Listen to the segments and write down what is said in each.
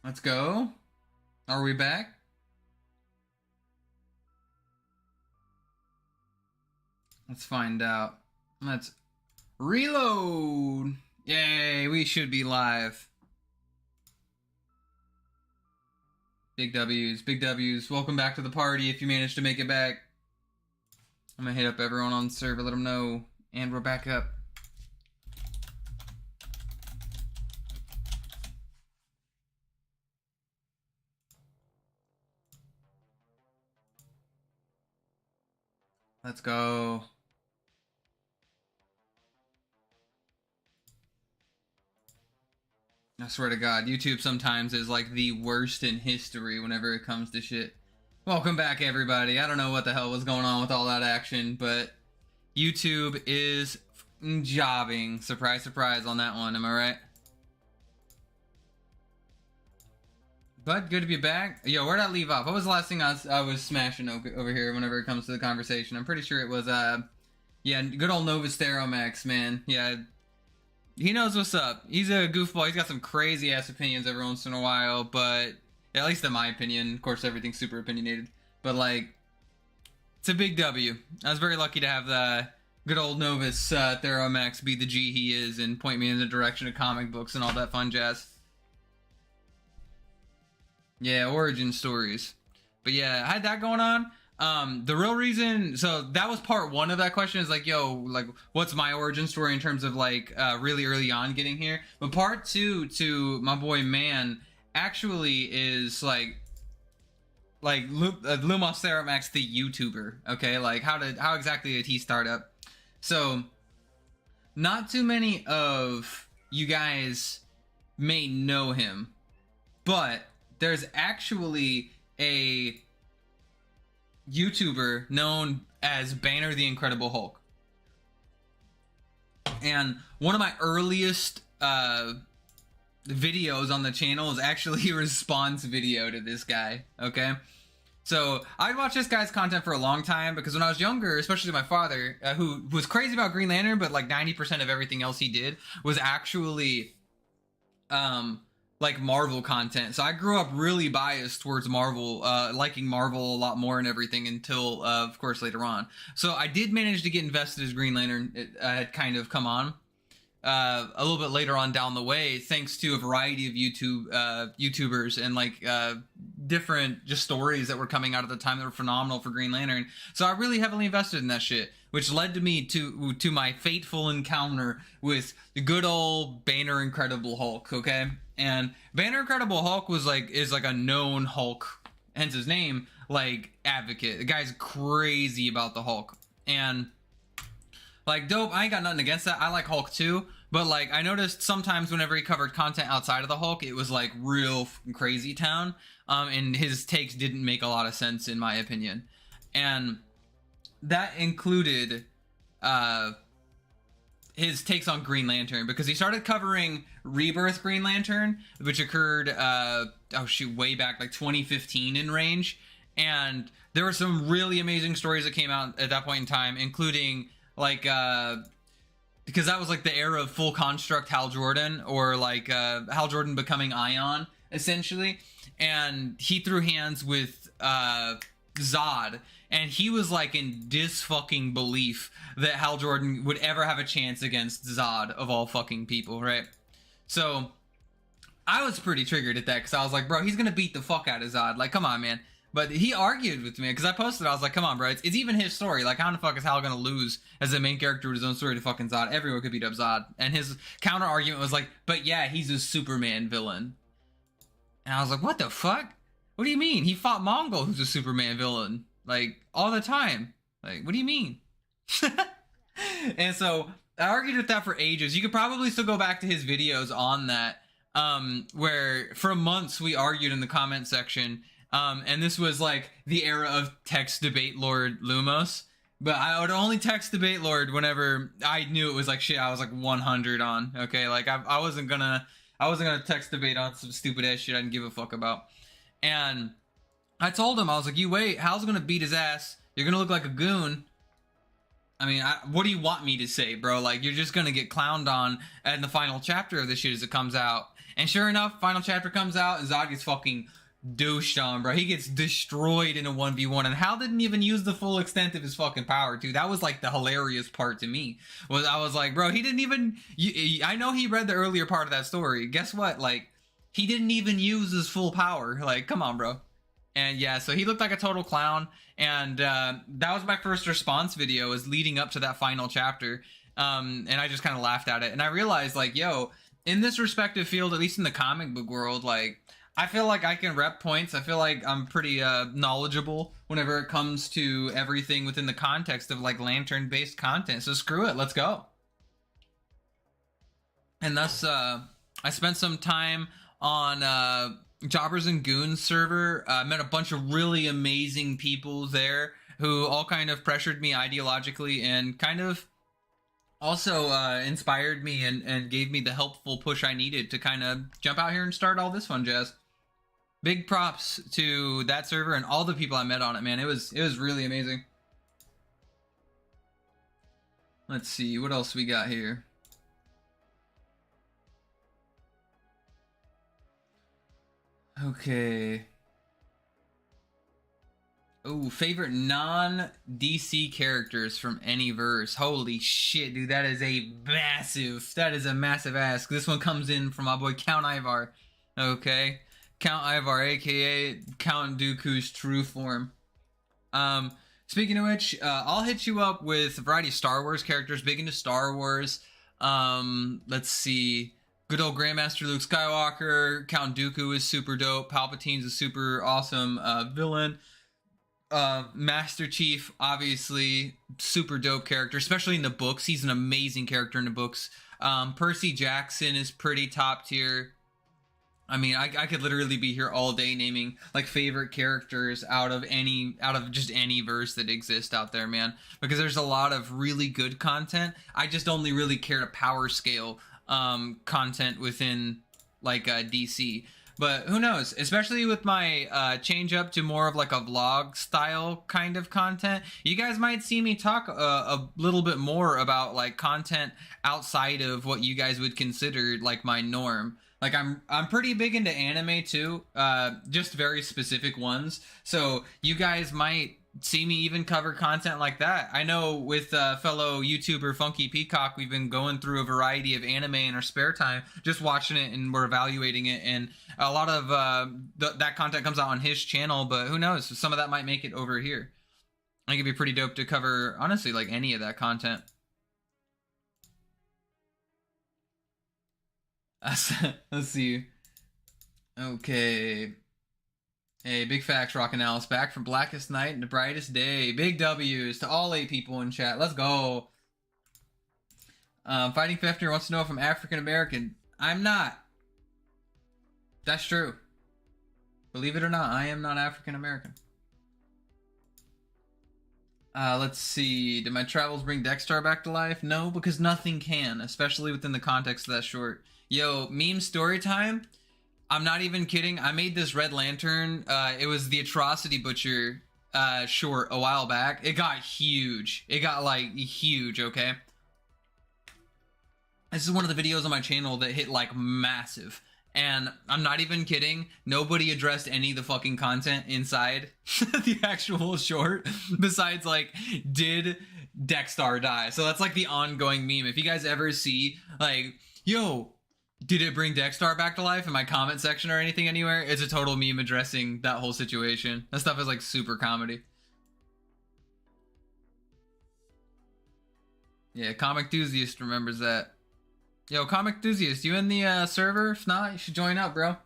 Let's go. Are we back? Let's find out. Let's reload. Yay, we should be live. Big W's, big W's. Welcome back to the party if you managed to make it back. I'm gonna hit up everyone on the server, let them know. And we're back up. Let's go. I swear to God, YouTube sometimes is like the worst in history whenever it comes to shit. Welcome back, everybody. I don't know what the hell was going on with all that action, but YouTube is jobbing. Surprise, surprise on that one. Am I right? But good to be back. Yo, where'd I leave off? What was the last thing I was smashing over here whenever it comes to the conversation? I'm pretty sure it was, yeah, good old Omniversal Q, man. Yeah, he knows what's up. He's a goofball. He's got some crazy-ass opinions every once in a while, but at least in my opinion. Of course, everything's super opinionated. But, like, it's a big W. I was very lucky to have the good old Novus Theromax be the G he is and point me in the direction of comic books and all that fun jazz. Yeah, origin stories. But yeah, I had that going on. The real reason, so that was part one of that question, is like, yo, like, what's my origin story in terms of like really early on getting here? But part two to my boy Man actually is like LumosTheromax the YouTuber. Okay, like how exactly did he start up? So not too many of you guys may know him, but there's actually a YouTuber known as Banner the Incredible Hulk. And one of my earliest videos on the channel is actually a response video to this guy, okay? So I'd watched this guy's content for a long time because when I was younger, especially my father, who was crazy about Green Lantern, but like 90% of everything else he did was actually like Marvel content. So I grew up really biased towards Marvel, liking Marvel a lot more and everything until, of course, later on. So I did manage to get invested as Green Lantern. It had kind of come on a little bit later on down the way, thanks to a variety of YouTubers and like different just stories that were coming out at the time that were phenomenal for Green Lantern. So I really heavily invested in that shit, which led to me to my fateful encounter with the good old Banner Incredible Hulk, okay? And Banner Incredible Hulk is like a known Hulk, hence his name, like advocate. The guy's crazy about the Hulk. And like, dope, I ain't got nothing against that. I like Hulk too. But like, I noticed sometimes whenever he covered content outside of the Hulk, it was like real crazy town. And his takes didn't make a lot of sense in my opinion. And that included his takes on Green Lantern, because he started covering Rebirth Green Lantern, which occurred way back like 2015 in range. And there were some really amazing stories that came out at that point in time, including like because that was like the era of full construct Hal Jordan, or like Hal Jordan becoming Ion essentially. And he threw hands with Zod, and he was like in fucking belief that Hal Jordan would ever have a chance against Zod of all fucking people, right? So I was pretty triggered at that, because I was like, bro, he's gonna beat the fuck out of Zod. Like, come on, man. But he argued with me, because I posted, I was like, come on, bro, it's even his story. Like, how in the fuck is Hal gonna lose as the main character of his own story to fucking Zod? Everyone could beat up Zod. And his counter argument was like, but yeah, he's a Superman villain. And I was like, what the fuck? What do you mean? He fought Mongol, who's a Superman villain, like, all the time. Like, what do you mean? And so I argued with that for ages. You could probably still go back to his videos on that, where for months we argued in the comment section. And this was like the era of text debate Lord Lumos. But I would only text debate Lord whenever I knew it was like shit I was like 100 on. Okay, like I wasn't gonna text debate on some stupid ass shit I didn't give a fuck about. And I told him, I was like, you wait, Hal's gonna beat his ass. You're gonna look like a goon. I mean, what do you want me to say, bro? Like, you're just gonna get clowned on in the final chapter of this shit as it comes out. And sure enough, final chapter comes out and Zod gets fucking douched on, bro. He gets destroyed in a 1v1, and Hal didn't even use the full extent of his fucking power, too. That was like the hilarious part to me. I was like, bro, he didn't even... I know he read the earlier part of that story. Guess what? Like, he didn't even use his full power. Like, come on, bro. And yeah, so he looked like a total clown, and that was my first response video, was leading up to that final chapter. And I just kind of laughed at it, and I realized, like, yo, in this respective field, at least in the comic book world, like, I feel like I can rep points. I feel like I'm pretty knowledgeable whenever it comes to everything within the context of like lantern-based content. So screw it, let's go. And thus, I spent some time on Jobbers and Goons server. Met a bunch of really amazing people there who all kind of pressured me ideologically and kind of also inspired me and gave me the helpful push I needed to kind of jump out here and start all this fun jazz. Big props to that server and all the people I met on it, man. It was really amazing. Let's see, what else we got here? Okay. Oh, favorite non-DC characters from any verse. Holy shit, dude, that is a massive ask. This one comes in from my boy Count Ivar. Okay. Count Ivar, aka Count Dooku's true form. Speaking of which, I'll hit you up with a variety of Star Wars characters, big into Star Wars. Let's see. Good old Grandmaster Luke Skywalker. Count Dooku is super dope. Palpatine's a super awesome villain. Master Chief, obviously, super dope character, especially in the books. He's an amazing character in the books. Percy Jackson is pretty top tier. I mean, I could literally be here all day naming like favorite characters out of just any verse that exists out there, man. Because there's a lot of really good content. I just only really care to power scale content within like DC. But who knows? Especially with my change up to more of like a vlog style kind of content, you guys might see me talk a little bit more about like content outside of what you guys would consider like my norm. Like I'm pretty big into anime too, just very specific ones. So you guys might see me even cover content like that. I know with fellow YouTuber Funky Peacock, we've been going through a variety of anime in our spare time, just watching it, and we're evaluating it. And a lot of that content comes out on his channel, but who knows? Some of that might make it over here. I think it'd be pretty dope to cover, honestly, like any of that content. Let's see. Okay. Hey, big facts, rockin' Alice, back from Blackest Night and the Brightest Day. Big W's to all 8 people in chat. Let's go. Fighting Fefner wants to know if I'm African American. I'm not. That's true. Believe it or not, I am not African American. Let's see. Did my travels bring Dexstar back to life? No, because nothing can, especially within the context of that short. Yo, meme story time. I'm not even kidding. I made this Red Lantern. It was the Atrocity Butcher short a while back. It got huge. It got like huge, okay? This is one of the videos on my channel that hit like massive. And I'm not even kidding. Nobody addressed any of the fucking content inside the actual short besides like, did Dexstar die? So that's like the ongoing meme. If you guys ever see like, yo, did it bring Dexstar back to life in my comment section or anything anywhere? It's a total meme addressing that whole situation. That stuff is like super comedy. Yeah, Comic Enthusiast remembers that. Yo, Comic Enthusiast, you in the server? If not, you should join up, bro.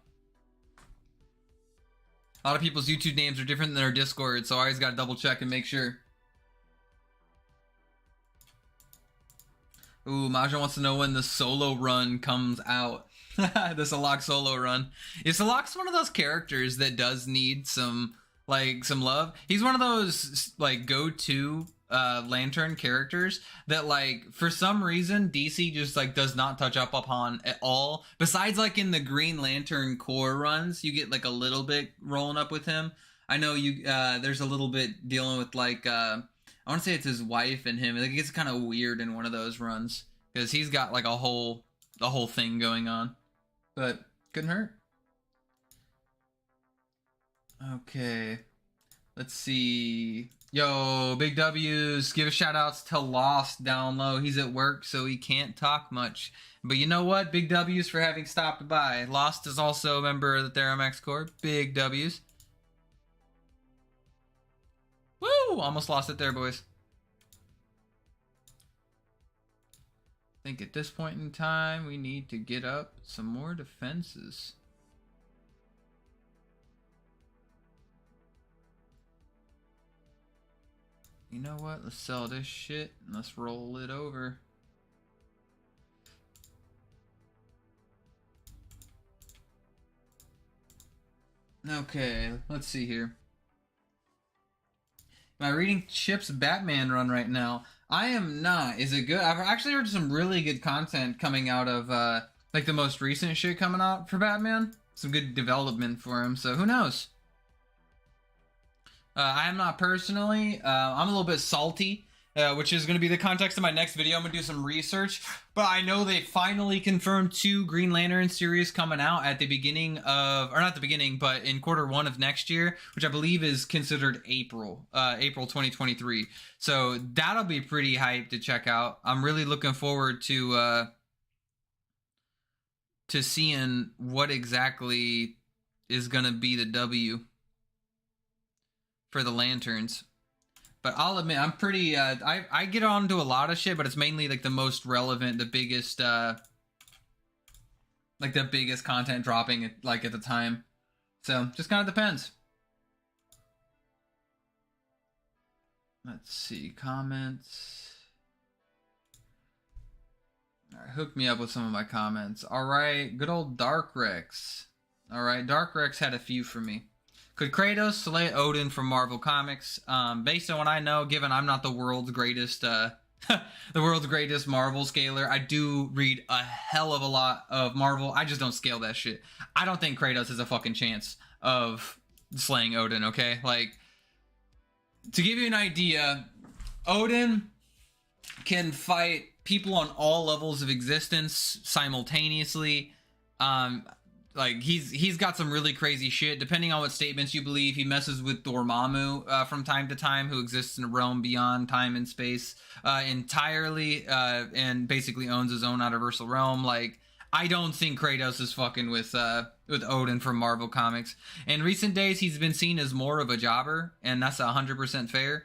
A lot of people's YouTube names are different than their Discord, so I always gotta double check and make sure. Ooh, Mahjong wants to know when the solo run comes out. The Salak solo run. Yeah, Salak's one of those characters that does need some love. He's one of those like go-to Lantern characters that like for some reason DC just like does not touch up upon at all. Besides like in the Green Lantern Corps runs, you get like a little bit rolling up with him. I know you there's a little bit dealing with like I want to say it's his wife and him. It gets kind of weird in one of those runs because he's got like a whole thing going on. But Couldn't hurt. Okay. Let's see. Yo, big W's. Give a shout outs to Lost down low. He's at work, so he can't talk much. But you know what? Big W's for having stopped by. Lost is also a member of the Theromax Corps. Big W's. Woo! Almost lost it there, boys. I think at this point in time, we need to get up some more defenses. You know what? Let's sell this shit and let's roll it over. Okay, let's see here. Am I reading Chip's Batman run right now? I am not. Is it good? I've actually heard some really good content coming out of like the most recent shit coming out for Batman. Some good development for him, so who knows? I am not personally. I'm a little bit salty, which is going to be the context of my next video. I'm going to do some research, but I know they finally confirmed 2 Green Lantern series coming out at the beginning of, or not the beginning, but in Q1 of next year, which I believe is considered April 2023. So that'll be pretty hyped to check out. I'm really looking forward to seeing what exactly is going to be the W for the Lanterns. But I'll admit, I'm pretty, I get on to a lot of shit, but it's mainly like the most relevant, the biggest, like the biggest content dropping at the time. So just kind of depends. Let's see, comments. All right, hook me up with some of my comments. All right, good old Dark Rex. All right, Dark Rex had a few for me. Could Kratos slay Odin from Marvel Comics? Based on what I know, given I'm not the world's greatest, the world's greatest Marvel scaler, I do read a hell of a lot of Marvel. I just don't scale that shit. I don't think Kratos has a fucking chance of slaying Odin, okay? Like, to give you an idea, Odin can fight people on all levels of existence simultaneously. Like, he's got some really crazy shit. Depending on what statements you believe, he messes with Dormammu from time to time, who exists in a realm beyond time and space entirely, and basically owns his own Omniversal realm. Like, I don't think Kratos is fucking with Odin from Marvel Comics. In recent days, he's been seen as more of a jobber, and that's 100% fair.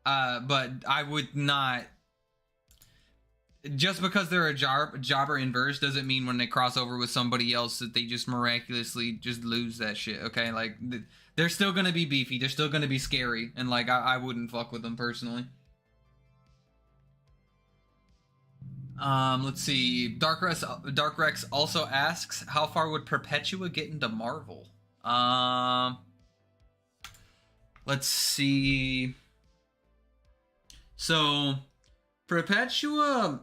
But I would not... Just because they're a jobber inverse doesn't mean when they cross over with somebody else that they just miraculously just lose that shit, okay? Like, they're still gonna be beefy, they're still gonna be scary, and like, I wouldn't fuck with them personally. Let's see. Dark Rex also asks, how far would Perpetua get into Marvel? Let's see. So, Perpetua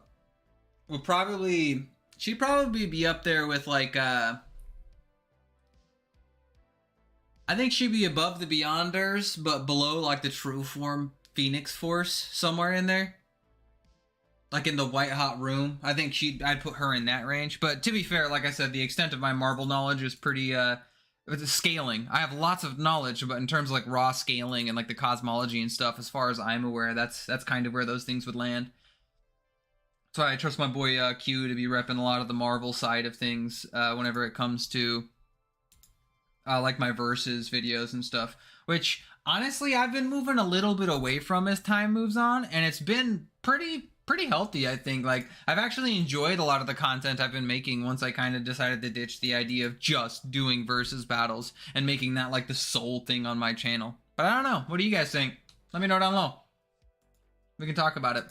would she'd probably be up there with like, I think she'd be above the Beyonders, but below like the True Form Phoenix Force, somewhere in there. Like in the White Hot Room. I think I'd put her in that range. But to be fair, like I said, the extent of my Marvel knowledge is pretty, scaling. I have lots of knowledge, but in terms of like raw scaling and like the cosmology and stuff, as far as I'm aware, that's kind of where those things would land. So I trust my boy Q to be repping a lot of the Marvel side of things whenever it comes to like my versus videos and stuff. Which honestly, I've been moving a little bit away from as time moves on, and it's been pretty healthy, I think. Like, I've actually enjoyed a lot of the content I've been making once I kind of decided to ditch the idea of just doing versus battles and making that like the sole thing on my channel. But I don't know. What do you guys think? Let me know down below. We can talk about it.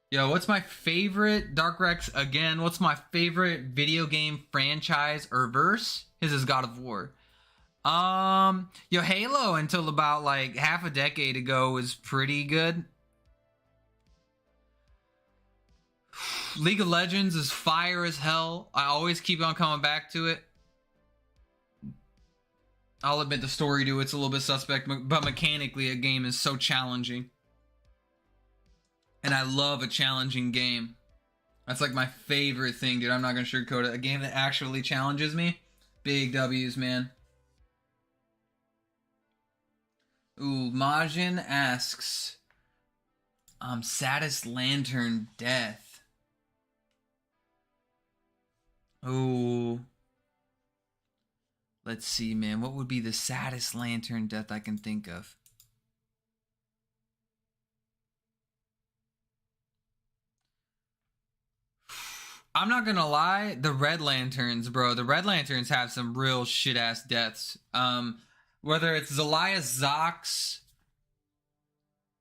Yo, what's my favorite, Dark Rex, again, what's my favorite video game franchise or verse? His is God of War. Yo, Halo until about like half a decade ago was pretty good. League of Legends is fire as hell. I always keep on coming back to it. I'll admit the story to it's a little bit suspect, but mechanically a game is so challenging. And I love a challenging game. That's like my favorite thing, dude. I'm not gonna sugarcoat it. A game that actually challenges me. Big W's, man. Ooh, Majin asks, saddest lantern death. Ooh. Let's see, man. What would be the saddest lantern death I can think of? I'm not gonna lie, the Red Lanterns, bro. The Red Lanterns have some real shit ass deaths. Whether it's Zelias Zox.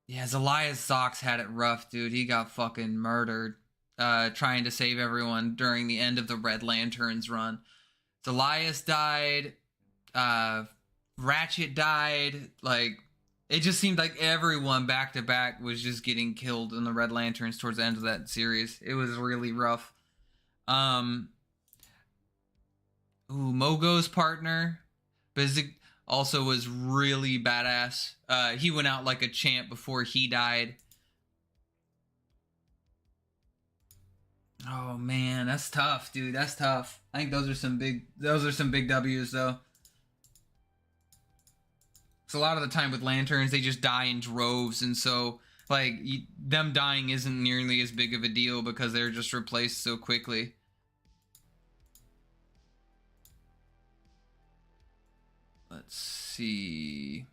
Yeah, Zelias Zox had it rough, dude. He got fucking murdered. Trying to save everyone during the end of the Red Lanterns run. Zelias died. Ratchet died. Like, it just seemed like everyone back to back was just getting killed in the Red Lanterns towards the end of that series. It was really rough. Mogo's partner, Bizik, also was really badass. He went out like a champ before he died. Oh man, that's tough, dude. That's tough. I think those are some big W's though. So a lot of the time with lanterns, they just die in droves, and so like them dying isn't nearly as big of a deal because they're just replaced so quickly. Let's see.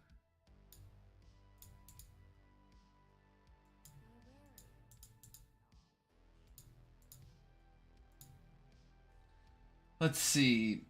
Let's see.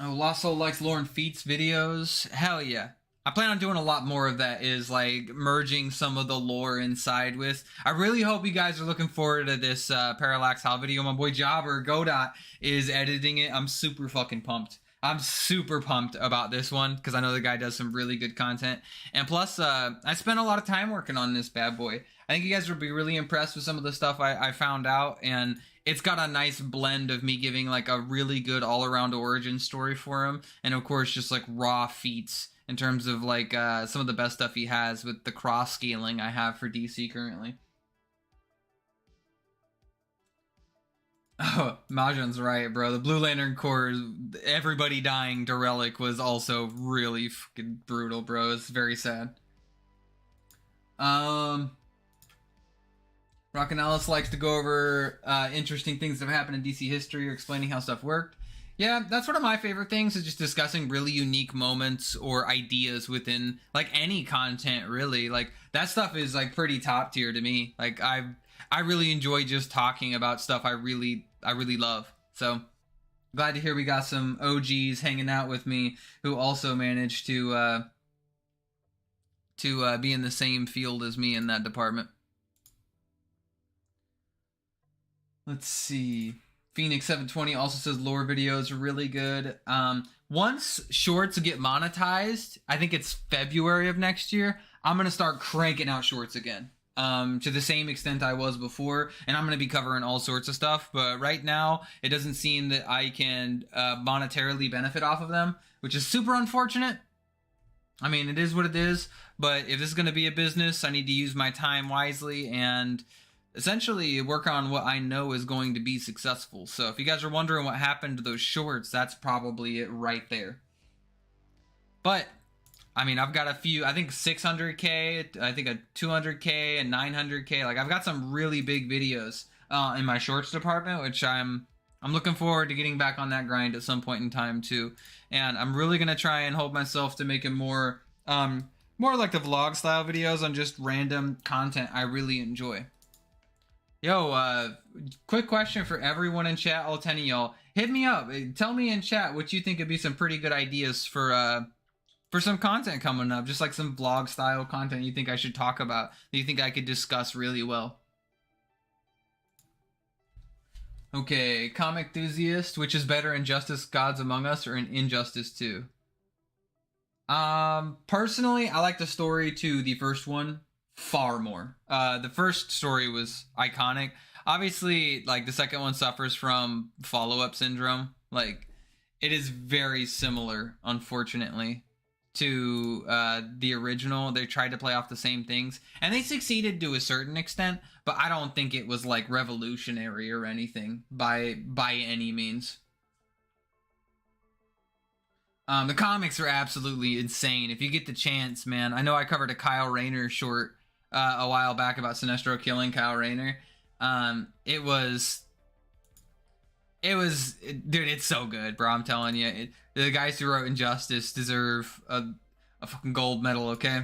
Oh, Lasso likes Lauren Feats videos. Hell yeah. I plan on doing a lot more of that, is like merging some of the lore inside with. I really hope you guys are looking forward to this Parallax Hal video. My boy JobberGodot is editing it. I'm super fucking pumped. I'm super pumped about this one because I know the guy does some really good content. And plus, I spent a lot of time working on this bad boy. I think you guys will be really impressed with some of the stuff I found out. And it's got a nice blend of me giving like a really good all-around origin story for him. And of course, just like raw feats in terms of like some of the best stuff he has with the cross-scaling I have for DC currently. Oh, Majin's right, bro. The Blue Lantern Corps, everybody dying to Relic was also really fucking brutal, bro. It's very sad. Rockin' Alice likes to go over interesting things that have happened in DC history or explaining how stuff worked. Yeah, that's one of my favorite things, is just discussing really unique moments or ideas within like any content, really. Like that stuff is like pretty top tier to me. Like I really enjoy just talking about stuff I really love. So glad to hear we got some OGs hanging out with me who also managed to be in the same field as me in that department. Let's see. Phoenix 720 also says lore videos are really good. Once shorts get monetized, I think it's February of next year, I'm going to start cranking out shorts again. To the same extent I was before, and I'm going to be covering all sorts of stuff, but right now it doesn't seem that I can monetarily benefit off of them, which is super unfortunate. I mean, it is what it is, but if this is going to be a business, I need to use my time wisely and essentially work on what I know is going to be successful. So if you guys are wondering what happened to those shorts, that's probably it right there. But I mean, I've got a few, I think 600K, I think a 200K and 900K. Like I've got some really big videos in my shorts department, which I'm looking forward to getting back on that grind at some point in time too. And I'm really going to try and hold myself to making more like the vlog style videos on just random content I really enjoy. Yo, quick question for everyone in chat, all 10 of y'all. Hit me up. Tell me in chat what you think would be some pretty good ideas for some content coming up. Just like some vlog style content you think I should talk about, that you think I could discuss really well. Okay, Comic Enthusiast, which is better, Injustice Gods Among Us or in Injustice 2? Personally, I like the story to the first one far more. The first story was iconic. Obviously, like the second one suffers from follow-up syndrome. Like it is very similar, unfortunately, to the original. They tried to play off the same things, and they succeeded to a certain extent, but I don't think it was like revolutionary or anything by any means. The comics are absolutely insane. If you get the chance, man. I know I covered a Kyle Rayner short a while back about Sinestro killing Kyle Rayner. It was, dude, it's so good, bro. I'm telling you, the guys who wrote Injustice deserve a fucking gold medal, okay?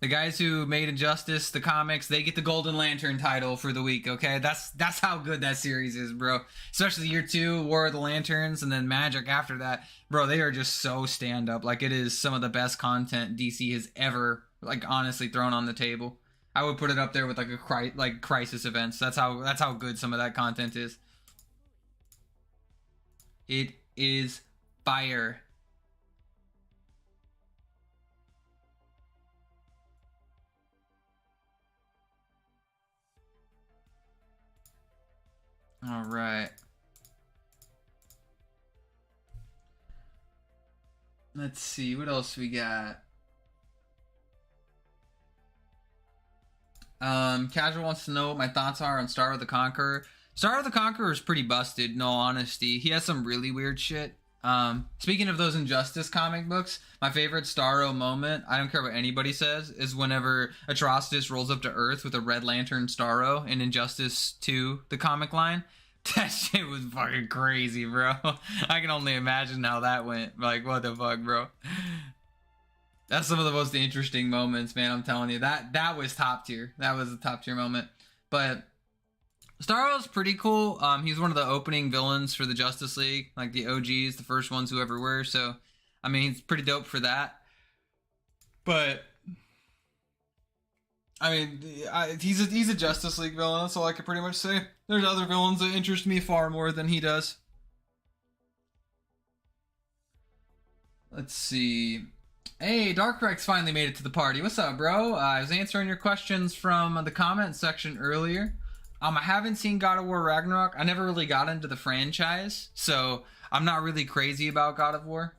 The guys who made Injustice, the comics, they get the Golden Lantern title for the week, okay? That's how good that series is, bro. Especially year 2, War of the Lanterns, and then Magic after that. Bro, they are just so stand-up. Like, it is some of the best content DC has ever, like, honestly thrown on the table. I would put it up there with, like, Crisis Events. That's how good some of that content is. It is fire. All right. Let's see, what else we got? Casual wants to know what my thoughts are on Star of the Conqueror. Star of the Conqueror is pretty busted, in all honesty. He has some really weird shit. Speaking of those Injustice comic books, my favorite Starro moment, I don't care what anybody says, is whenever Atrocitus rolls up to Earth with a Red Lantern Starro in Injustice 2, the comic line. That shit was fucking crazy, bro. I can only imagine how that went. Like, what the fuck, bro? That's some of the most interesting moments, man. I'm telling you. That was top tier. That was a top tier moment. But Starro's pretty cool. He's one of the opening villains for the Justice League, like the OGs, the first ones who ever were. So, I mean, he's pretty dope for that. But I mean, he's a Justice League villain. That's all I could pretty much say. There's other villains that interest me far more than he does. Let's see. Hey, Darkrex finally made it to the party. What's up, bro? I was answering your questions from the comment section earlier. I haven't seen God of War Ragnarok. I never really got into the franchise, so I'm not really crazy about God of War.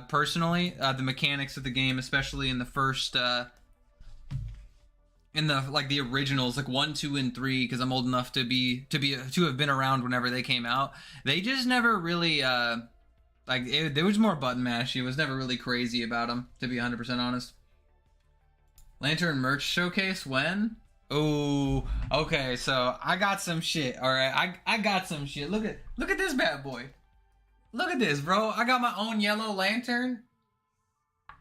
Personally, the mechanics of the game, especially in the first, in the like the originals, like 1, 2, and 3, because I'm old enough to have been around whenever they came out. They just never really there was more button mashy. It was never really crazy about them, to be 100% honest. Lantern merch showcase when? Oh, okay, so I got some shit. All right, I got some shit. Look at this bad boy. Look at this, bro. I got my own yellow lantern,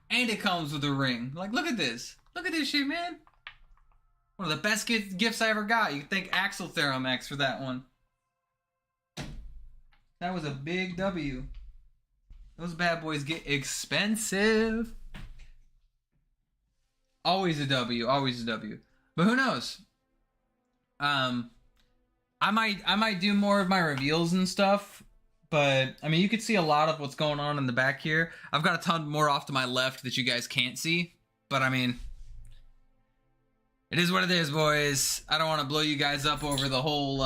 and it comes with a ring. Like, look at this. Look at this shit, man. One of the best gifts I ever got. You can thank Axel Theromax for that one. That was a big W. Those bad boys get expensive. Always a W. Always a W. But who knows? I might do more of my reveals and stuff. But I mean, you could see a lot of what's going on in the back here. I've got a ton more off to my left that you guys can't see. But I mean, it is what it is, boys. I don't want to blow you guys up over the whole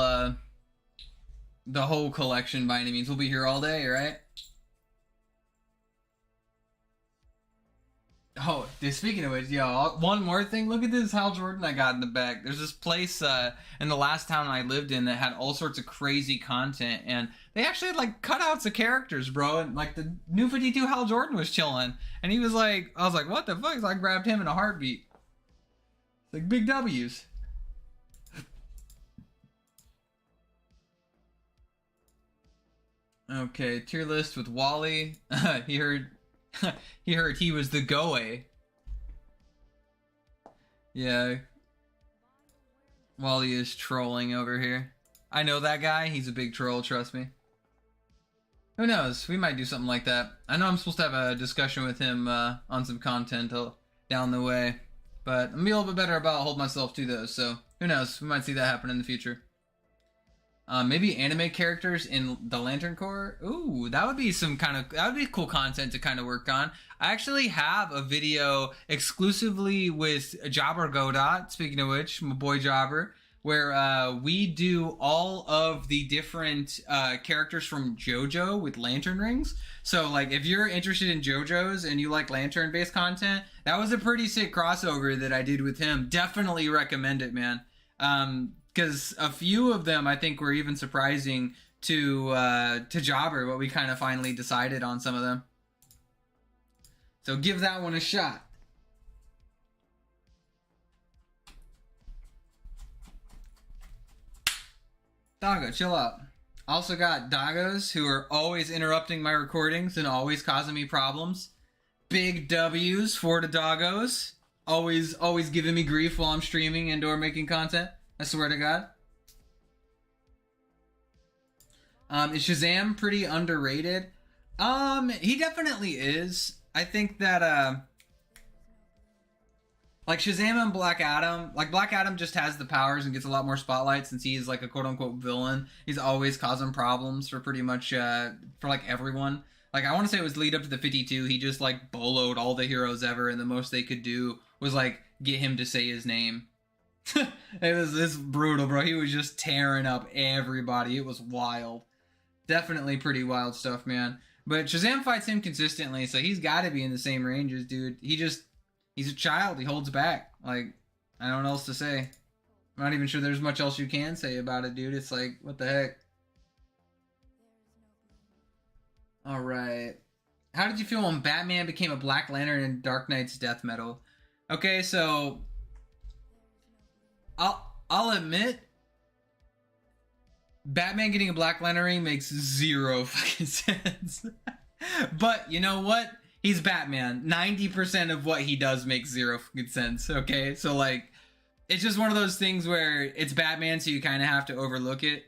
collection by any means. We'll be here all day, right? Oh, dude, speaking of which, yo, one more thing. Look at this Hal Jordan I got in the back. There's this place in the last town I lived in that had all sorts of crazy content, and they actually had like cutouts of characters, bro. And like the New 52 Hal Jordan was chilling, and he was like, I was like, what the fuck? So I grabbed him in a heartbeat. Like big W's. Okay, tier list with Wally. He heard he was the Goe. Yeah. Wally is trolling over here. I know that guy. He's a big troll, trust me. Who knows? We might do something like that. I know I'm supposed to have a discussion with him on some content down the way. But I'm gonna be a little bit better about holding myself to those, so who knows? We might see that happen in the future. Maybe anime characters in the Lantern Corps. Ooh, that would be cool content to kind of work on. I actually have a video exclusively with JobberGodot. Speaking of which, my boy Jobber, where we do all of the different characters from JoJo with lantern rings. So, like, if you're interested in JoJo's and you like lantern-based content, that was a pretty sick crossover that I did with him. Definitely recommend it, man. Because a few of them, I think, were even surprising to Jobber, but we kind of finally decided on some of them. So give that one a shot. Doggo, chill out. Also got doggos who are always interrupting my recordings and always causing me problems. Big W's for the doggos. Always giving me grief while I'm streaming and or making content. I swear to God. Is Shazam pretty underrated? He definitely is. I think that, like Shazam and Black Adam, like Black Adam just has the powers and gets a lot more spotlight since he is like a quote-unquote villain. He's always causing problems for pretty much, for like everyone. Like I want to say it was lead up to the 52, he just like boloed all the heroes ever and the most they could do was like get him to say his name. It's brutal, bro. He was just tearing up everybody. It was wild. Definitely pretty wild stuff, man. But Shazam fights him consistently, so he's got to be in the same ranges, dude. He's a child. He holds back. Like, I don't know what else to say. I'm not even sure there's much else you can say about it, dude. It's like, what the heck? Alright. How did you feel when Batman became a Black Lantern in Dark Knight's death metal? Okay, so I'll admit, Batman getting a Black Lantern ring makes zero fucking sense. But you know what? He's Batman. 90% of what he does makes zero fucking sense, okay? So, like, it's just one of those things where it's Batman, so you kind of have to overlook it.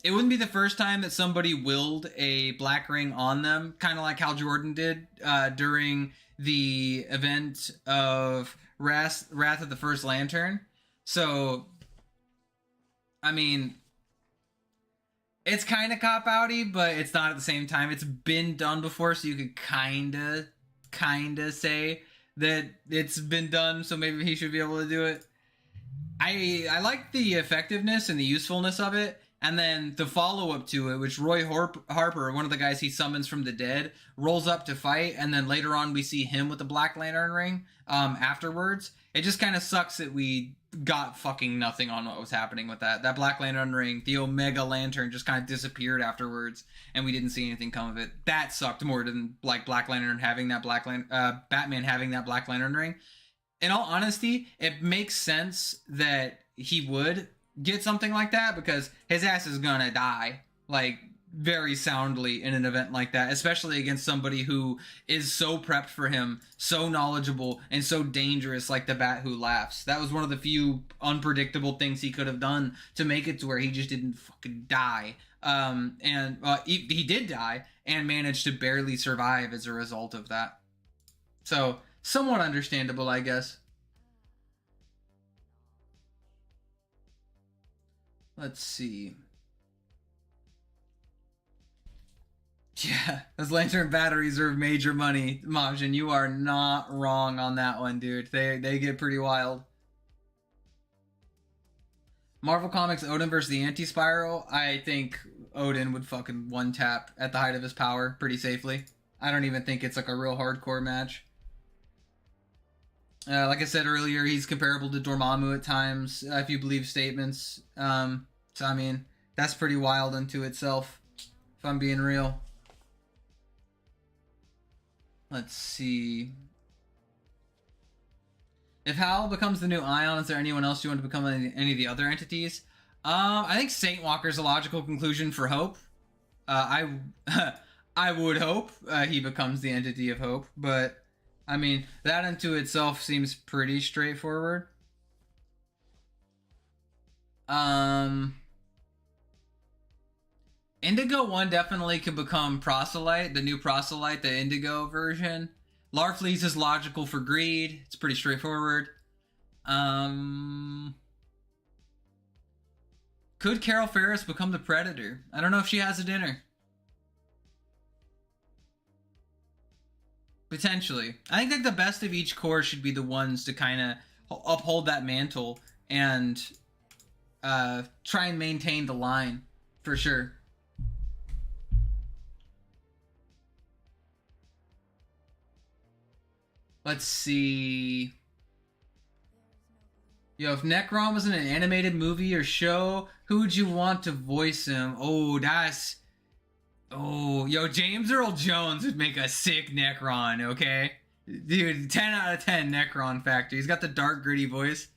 It wouldn't be the first time that somebody willed a black ring on them, kind of like Hal Jordan did during the event of Wrath of the First Lantern. So, I mean, it's kind of cop-outy, but it's not at the same time. It's been done before, so you could kind of say that it's been done, so maybe he should be able to do it. I like the effectiveness and the usefulness of it, and then the follow-up to it, which Roy Harper, one of the guys he summons from the dead, rolls up to fight, and then later on we see him with the Black Lantern ring afterwards. It just kind of sucks that we got fucking nothing on what was happening with that. That Black Lantern ring, the Omega Lantern, just kind of disappeared afterwards, and we didn't see anything come of it. That sucked more than like Black Lantern having that Batman having that Black Lantern ring. In all honesty, it makes sense that he would get something like that because his ass is gonna die, like, very soundly in an event like that, especially against somebody who is so prepped for him, so knowledgeable, and so dangerous, like the Bat Who Laughs. That was one of the few unpredictable things he could have done to make it to where he just didn't fucking die. He did die and managed to barely survive as a result of that. So, somewhat understandable, I guess. Let's see. Yeah, those lantern batteries are major money. Majin, you are not wrong on that one, dude. They get pretty wild. Marvel Comics Odin versus the Anti-Spiral. I think Odin would fucking one-tap at the height of his power pretty safely. I don't even think it's like a real hardcore match. Like I said earlier, he's comparable to Dormammu at times, if you believe statements. So, I mean, that's pretty wild unto itself, if I'm being real. Let's see. If Hal becomes the new Ion, is there anyone else you want to become any of the other entities? I think Saint Walker's a logical conclusion for Hope. I would hope he becomes the entity of Hope, but I mean, that unto itself seems pretty straightforward. Indigo 1 definitely could become Proselyte, the new Proselyte, the Indigo version. Larfleeze is logical for Greed. It's pretty straightforward. Could Carol Ferris become the Predator? I don't know if she has a dinner. Potentially. I think that the best of each corps should be the ones to kind of uphold that mantle and try and maintain the line for sure. Let's see. Yo, if Necron was in an animated movie or show, who would you want to voice him? Oh, that's... Oh, yo, James Earl Jones would make a sick Necron, okay? Dude, 10 out of 10 Necron factor. He's got the dark, gritty voice.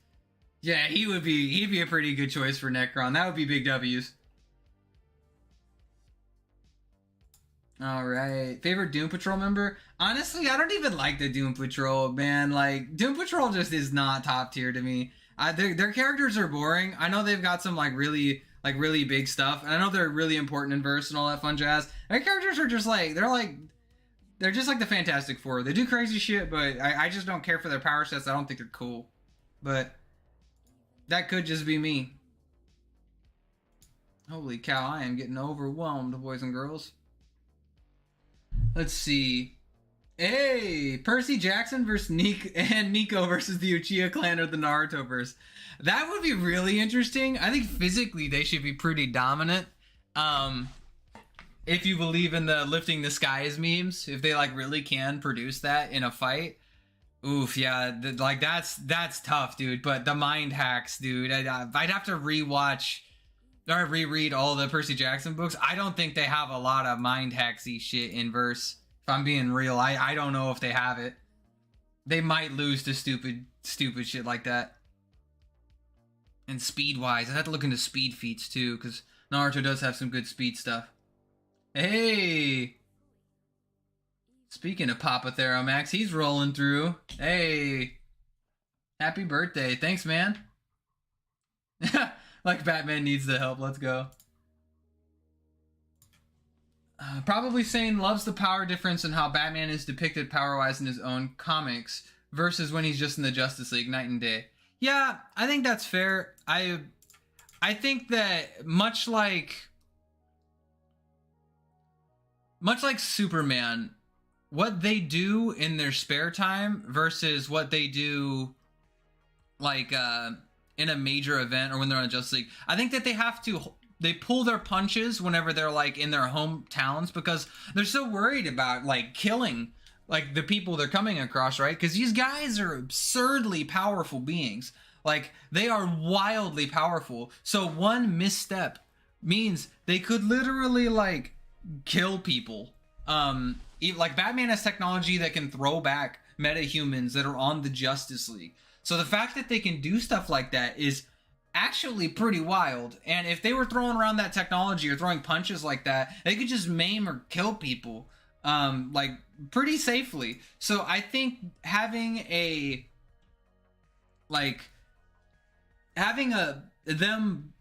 Yeah, he'd be a pretty good choice for Necron. That would be big W's. Alright. Favorite Doom Patrol member? Honestly, I don't even like the Doom Patrol, man. Like, Doom Patrol just is not top tier to me. Their characters are boring. I know they've got some, really big stuff. And I know they're really important in verse and all that fun jazz. Their characters are just they're just like the Fantastic Four. They do crazy shit, but I just don't care for their power sets. I don't think they're cool. But that could just be me. Holy cow, I am getting overwhelmed, boys and girls. Let's see. Hey, Percy Jackson versus Nico versus the Uchiha clan or the Naruto verse. That would be really interesting. I think physically they should be pretty dominant. If you believe in the lifting the skies memes, if they really can produce that in a fight. Oof, yeah, that's tough, dude. But the mind hacks, dude. I'd have to rewatch or reread all the Percy Jackson books. I don't think they have a lot of mind hacksy shit in verse. If I'm being real, I don't know if they have it. They might lose to stupid shit like that. And speed-wise, I'd have to look into speed feats too, because Naruto does have some good speed stuff. Hey! Speaking of Papa Theromax, he's rolling through. Hey! Happy birthday. Thanks, man. Like Batman needs the help. Let's go. Probably saying loves the power difference in how Batman is depicted power-wise in his own comics versus when he's just in the Justice League night and day. Yeah, I think that's fair. I think that much like Superman, what they do in their spare time versus what they do in a major event or when they're on Justice League, I think that they pull their punches whenever they're in their hometowns because they're so worried about killing the people they're coming across, right? Because these guys are absurdly powerful beings. They are wildly powerful. So one misstep means they could literally kill people. Batman has technology that can throw back metahumans that are on the Justice League. So the fact that they can do stuff like that is actually pretty wild. And if they were throwing around that technology or throwing punches like that, they could just maim or kill people pretty safely. So I think having them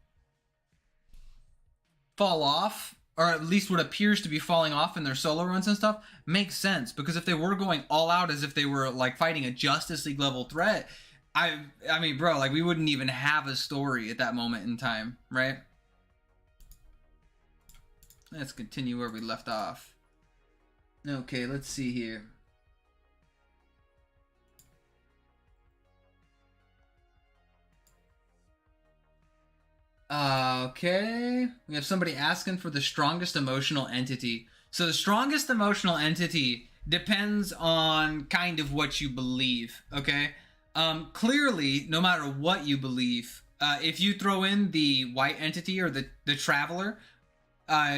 fall off, or at least what appears to be falling off in their solo runs and stuff, makes sense. Because if they were going all out as if they were fighting a Justice League level threat, I mean, bro, we wouldn't even have a story at that moment in time, right? Let's continue where we left off. Okay, let's see here. Okay, we have somebody asking for the strongest emotional entity. So the strongest emotional entity depends on kind of what you believe, okay? Clearly, no matter what you believe, if you throw in the white entity or the traveler,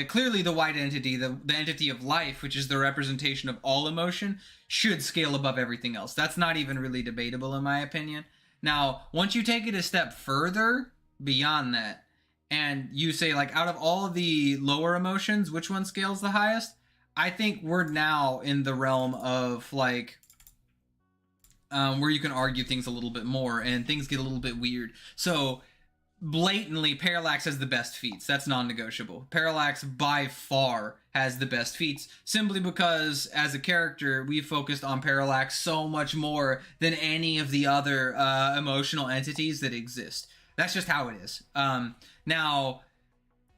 clearly the white entity, the entity of life, which is the representation of all emotion, should scale above everything else. That's not even really debatable in my opinion. Now, once you take it a step further beyond that, and you say out of all of the lower emotions, which one scales the highest? I think we're now in the realm of where you can argue things a little bit more and things get a little bit weird. So blatantly, Parallax has the best feats. That's non-negotiable. Parallax by far has the best feats simply because as a character, we focused on Parallax so much more than any of the other emotional entities that exist. That's just how it is. Now,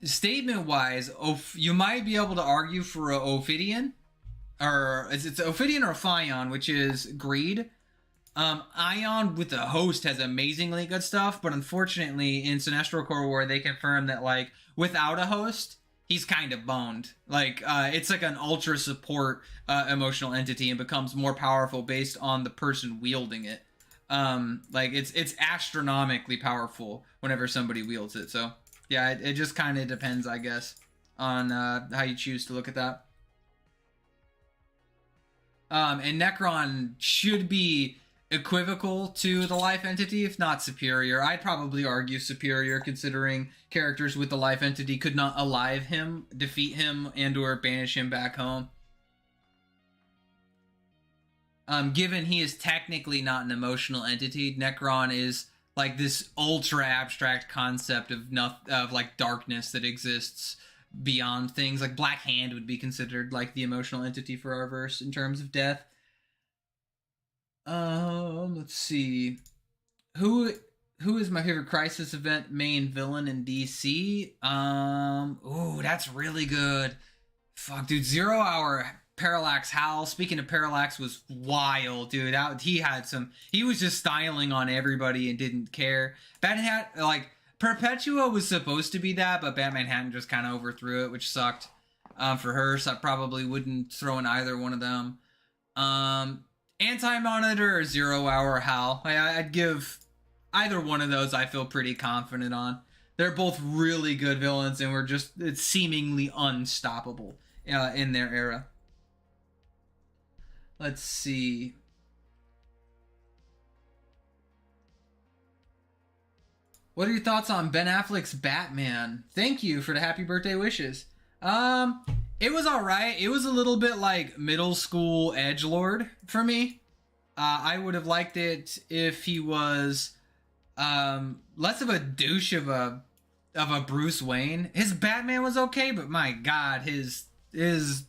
statement-wise, you might be able to argue for a Ophidian, or it's Ophidian or Ophion, which is greed. Ion with the host has amazingly good stuff, but unfortunately in Sinestro Core War they confirmed that like without a host, he's kind of boned. Like it's like an ultra support emotional entity and becomes more powerful based on the person wielding it. Like it's astronomically powerful whenever somebody wields it. So yeah, it just kind of depends, I guess, on how you choose to look at that. And Necron should be equivocal to the life entity, if not superior. I'd probably argue superior, considering characters with the life entity could not alive him, defeat him, and or banish him back home. Given he is technically not an emotional entity, Necron is like this ultra abstract concept of like darkness that exists beyond things. Like Black Hand would be considered like the emotional entity for our verse in terms of death. Let's see. Who is my favorite Crisis Event main villain in DC? Ooh, that's really good. Fuck, dude, 0 Hour Parallax Howl. Speaking of Parallax, was wild, dude. He was just styling on everybody and didn't care. Batman like Perpetua was supposed to be that, but Batman Manhattan just kind of overthrew it, which sucked for her. So I probably wouldn't throw in either one of them. Anti-Monitor or 0 Hour Hal. I'd give either one of those. I feel pretty confident on. They're both really good villains, and it's seemingly unstoppable in their era. Let's see. What are your thoughts on Ben Affleck's Batman? Thank you for the happy birthday wishes. It was alright. It was a little bit like middle school edgelord for me. I would have liked it if he was less of a douche of a Bruce Wayne. His Batman was okay, but my god, his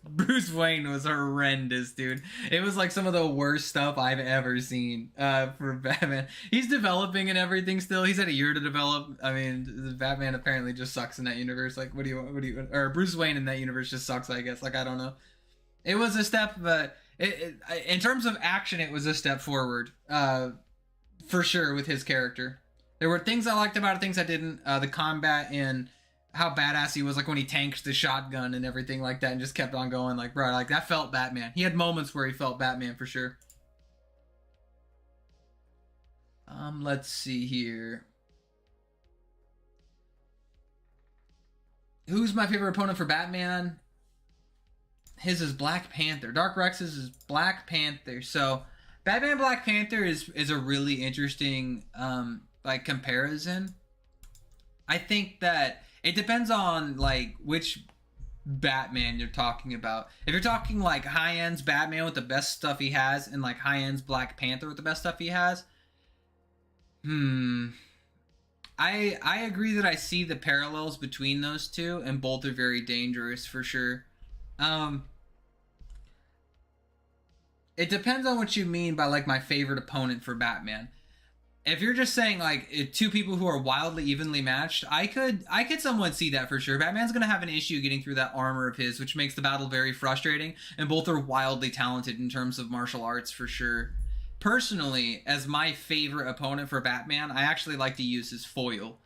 Bruce Wayne was horrendous, dude. It was like some of the worst stuff I've ever seen for Batman. He's developing and everything still. He's had a year to develop. I mean, the Batman apparently just sucks in that universe. Like, or Bruce Wayne in that universe just sucks, I guess. Like, I don't know. It was a step, but in terms of action, it was a step forward, for sure, with his character. There were things I liked about it, things I didn't. The combat and how badass he was, like when he tanked the shotgun and everything like that and just kept on going, like, bro, like that felt Batman. He had moments where he felt Batman for sure. Let's see here. Who's my favorite opponent for Batman? His is Black Panther. Dark Rex's is Black Panther. So Batman Black Panther is a really interesting like comparison. I think that it depends on like which Batman you're talking about. If you're talking like high-end's Batman with the best stuff he has and like high-end's Black Panther with the best stuff he has, I agree that I see the parallels between those two, and both are very dangerous for sure. It depends on what you mean by like my favorite opponent for Batman. If you're just saying like two people who are wildly evenly matched, I could somewhat see that for sure. Batman's gonna have an issue getting through that armor of his, which makes the battle very frustrating, and both are wildly talented in terms of martial arts for sure. Personally, as my favorite opponent for Batman, I actually like to use his foil.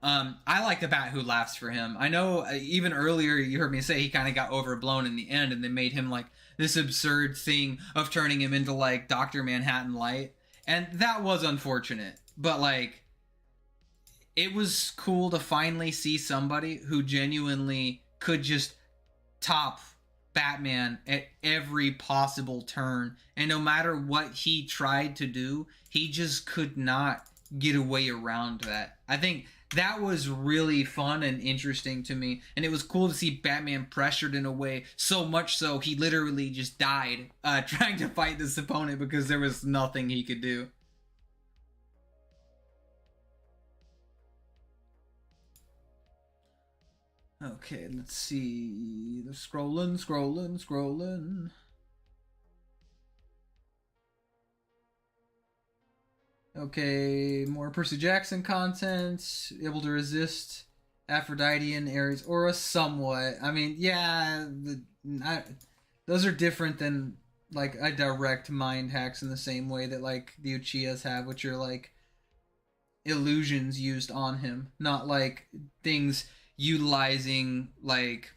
I like the Bat Who Laughs for him. I know even earlier you heard me say he kind of got overblown in the end, and they made him like this absurd thing of turning him into like Dr. Manhattan Light. And that was unfortunate, but like, it was cool to finally see somebody who genuinely could just top Batman at every possible turn. And no matter what he tried to do, he just could not get away around that. I think that was really fun and interesting to me. And it was cool to see Batman pressured in a way, so much so he literally just died trying to fight this opponent because there was nothing he could do. Okay, let's see. The scrolling. Okay, more Percy Jackson content. Able to resist Aphrodite and Ares Aura somewhat. I mean, yeah, those are different than like a direct mind hacks in the same way that like the Uchihas have, which are like illusions used on him, not like things utilizing like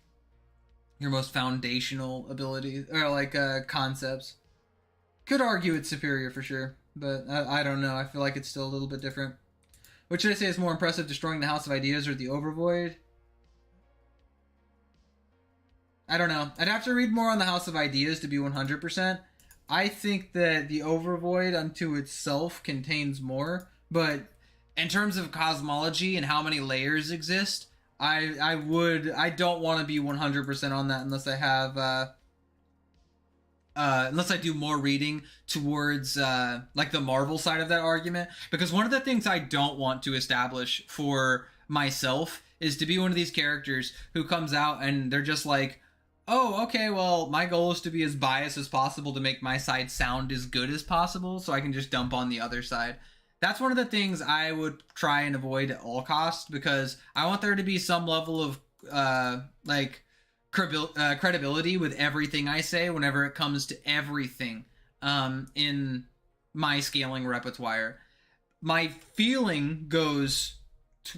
your most foundational abilities or like concepts. Could argue it's superior for sure, but I don't know. I feel like it's still a little bit different. What should I say is more impressive, destroying the House of Ideas or the Overvoid? I don't know. I'd have to read more on the House of Ideas to be 100%. I think that the Overvoid unto itself contains more, but in terms of cosmology and how many layers exist, I don't want to be 100% on that unless I have unless I do more reading towards like the Marvel side of that argument, because one of the things I don't want to establish for myself is to be one of these characters who comes out and they're just like, oh, okay, well, my goal is to be as biased as possible to make my side sound as good as possible so I can just dump on the other side. That's one of the things I would try and avoid at all costs, because I want there to be some level of like credibility with everything I say whenever it comes to everything in my scaling repertoire. My feeling goes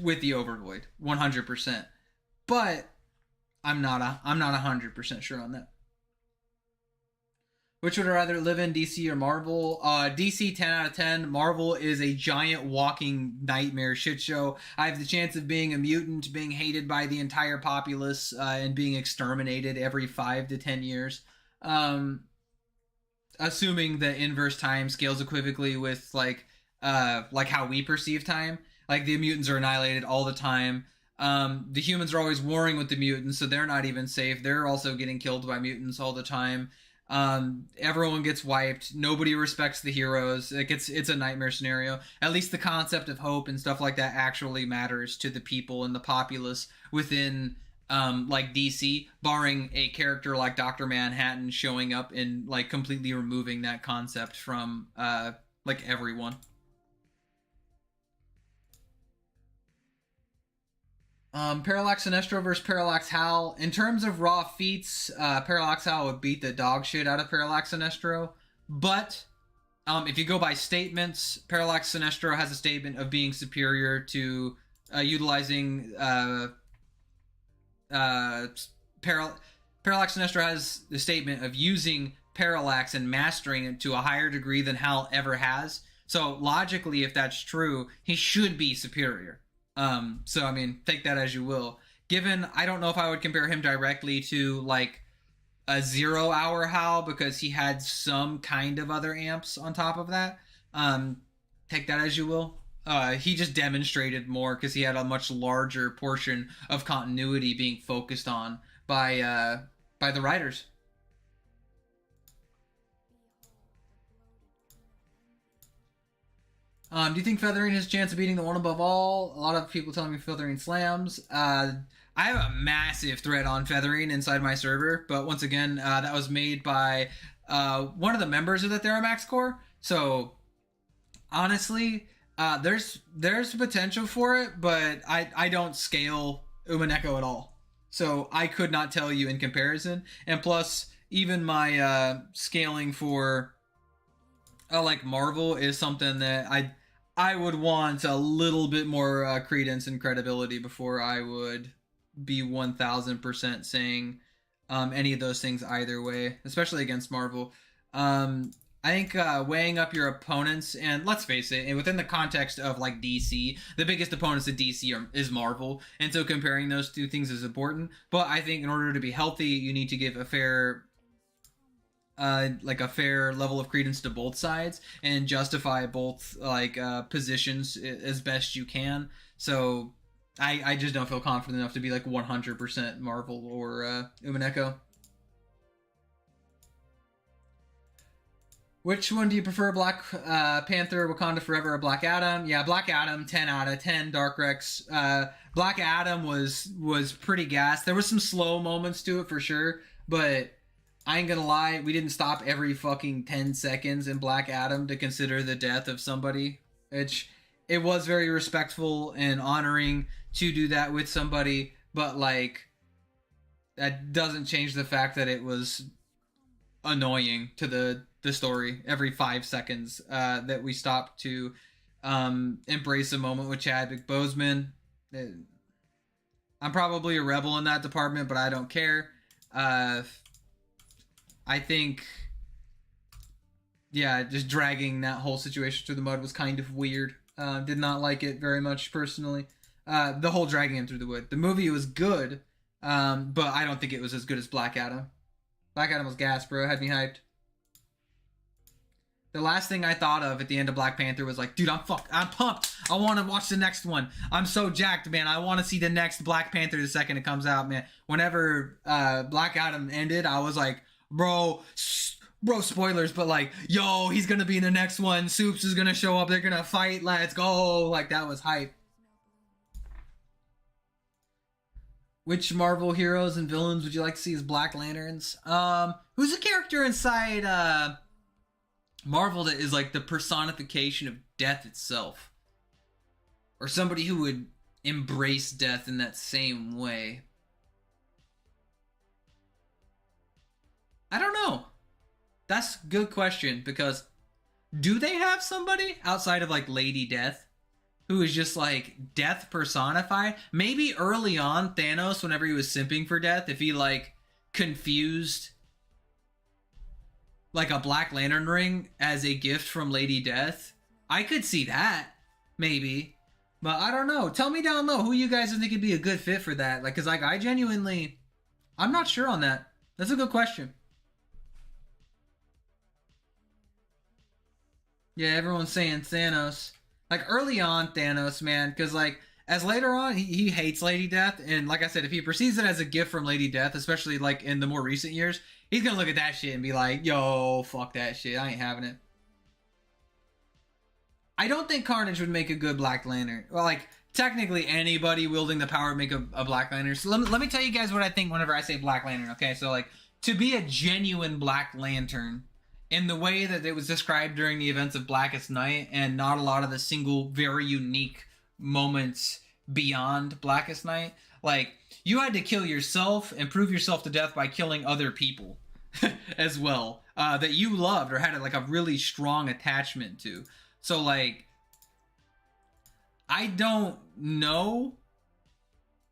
with the Overvoid 100%, but I'm not 100% sure on that. Which would I rather live in, DC or Marvel? DC 10 out of 10. Marvel is a giant walking nightmare shit show. I have the chance of being a mutant, being hated by the entire populace, and being exterminated every 5 to 10 years. Assuming the inverse time scales equivocally with like how we perceive time. Like the mutants are annihilated all the time. The humans are always warring with the mutants, so they're not even safe. They're also getting killed by mutants all the time. Everyone gets wiped. Nobody respects the heroes. Like it's a nightmare scenario. At least the concept of hope and stuff like that actually matters to the people and the populace within like DC, barring a character like Dr. Manhattan showing up and like completely removing that concept from like everyone. Parallax Sinestro versus Parallax Hal. In terms of raw feats, Parallax Hal would beat the dog shit out of Parallax Sinestro. But if you go by statements, Parallax Sinestro has a statement of being superior to utilizing Parallax Sinestro has the statement of using Parallax and mastering it to a higher degree than Hal ever has. So logically, if that's true, he should be superior. So I mean, take that as you will. Given, I don't know if I would compare him directly to like a 0 hour Hal, because he had some kind of other amps on top of that. Take that as you will. He just demonstrated more because he had a much larger portion of continuity being focused on by the writers. Do you think Feathering has a chance of beating the one above all? A lot of people telling me Feathering slams. I have a massive thread on Feathering inside my server, but once again, that was made by one of the members of the Theromax Corps. So honestly, there's potential for it, but I don't scale Umineko at all. So I could not tell you in comparison. And plus, even my scaling for like Marvel is something that I would want a little bit more credence and credibility before I would be 1000% saying any of those things either way, especially against Marvel. I think weighing up your opponents, and let's face it, and within the context of like DC, the biggest opponents of DC is Marvel, and so comparing those two things is important. But I think in order to be healthy, you need to give a fair level of credence to both sides and justify both positions as best you can. So I just don't feel confident enough to be like 100% Marvel or Umineko. Which one do you prefer, Black Panther, Wakanda Forever, or Black Adam? Yeah, Black Adam, 10 out of 10. Dark Rex. Black Adam was pretty gas. There was some slow moments to it for sure, but I ain't gonna lie, we didn't stop every fucking 10 seconds in Black Adam to consider the death of somebody. It was very respectful and honoring to do that with somebody, but like that doesn't change the fact that it was annoying to the story every 5 seconds that we stop to embrace a moment with Chadwick Boseman. I'm probably a rebel in that department, but I don't care. I think, yeah, just dragging that whole situation through the mud was kind of weird. Did not like it very much personally. The whole dragging him through the wood. The movie was good, but I don't think it was as good as Black Adam. Black Adam was gas, bro. It had me hyped. The last thing I thought of at the end of Black Panther was like, dude, I'm pumped. I want to watch the next one. I'm so jacked, man. I want to see the next Black Panther the second it comes out, man. Whenever Black Adam ended, I was like, bro, spoilers, but like, yo, he's going to be in the next one. Soups is going to show up. They're going to fight. Let's go. Like, that was hype. Which Marvel heroes and villains would you like to see as Black Lanterns? Who's a character inside Marvel that is like the personification of death itself? Or somebody who would embrace death in that same way? I don't know. That's a good question, because do they have somebody outside of like Lady Death who is just like death personified? Maybe early on Thanos, whenever he was simping for death, if he like confused like a Black Lantern ring as a gift from Lady Death, I could see that, maybe. But I don't know. Tell me down low who you guys think would be a good fit for that. Like, cause like I genuinely, I'm not sure on that. That's a good question. Yeah, everyone's saying Thanos. Like early on Thanos, man, cause like as later on he hates Lady Death, and like I said, if he perceives it as a gift from Lady Death, especially like in the more recent years, he's gonna look at that shit and be like, yo, fuck that shit. I ain't having it. I don't think Carnage would make a good Black Lantern. Well, like, technically anybody wielding the power would make a Black Lantern. So let me tell you guys what I think whenever I say Black Lantern, okay? So, like, to be a genuine Black Lantern in the way that it was described during the events of Blackest Night, and not a lot of the single, very unique moments beyond Blackest Night, like, you had to kill yourself and prove yourself to death by killing other people as well, that you loved or had like a really strong attachment to. So like, I don't know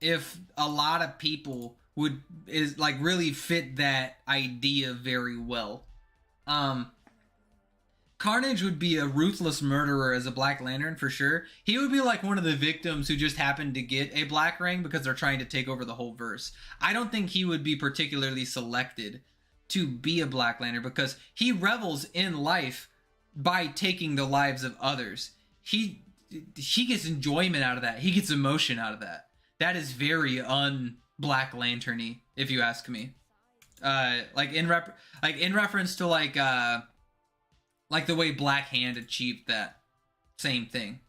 if a lot of people would really fit that idea very well. Carnage would be a ruthless murderer as a Black Lantern for sure. He would be like one of the victims who just happened to get a black ring because they're trying to take over the whole verse. I don't think he would be particularly selected to be a Black Lantern because he revels in life by taking the lives of others. He gets enjoyment out of that. He gets emotion out of that. That is very un-Black Lantern-y, if you ask me. Like in reference to like the way Black Hand achieved that same thing.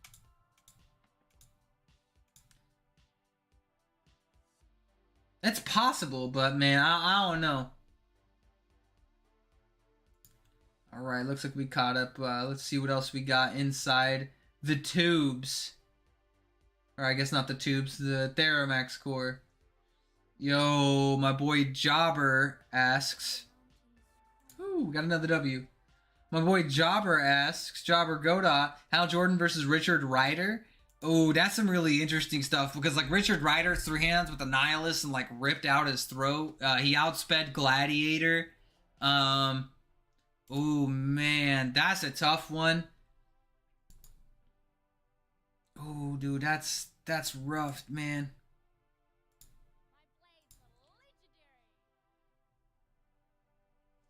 That's possible, but man, I don't know. All right, looks like we caught up. Let's see what else we got inside the tubes. Or I guess not the tubes, the Theromax Corps. Yo, my boy Jobber asks. Ooh, we got another W. My boy Jobber asks, JobberGodot, Hal Jordan versus Richard Rider. Oh, that's some really interesting stuff because like Richard Rider threw hands with the Nihilist and like ripped out his throat. He outsped Gladiator. Oh man, that's a tough one. Oh, dude, that's rough, man.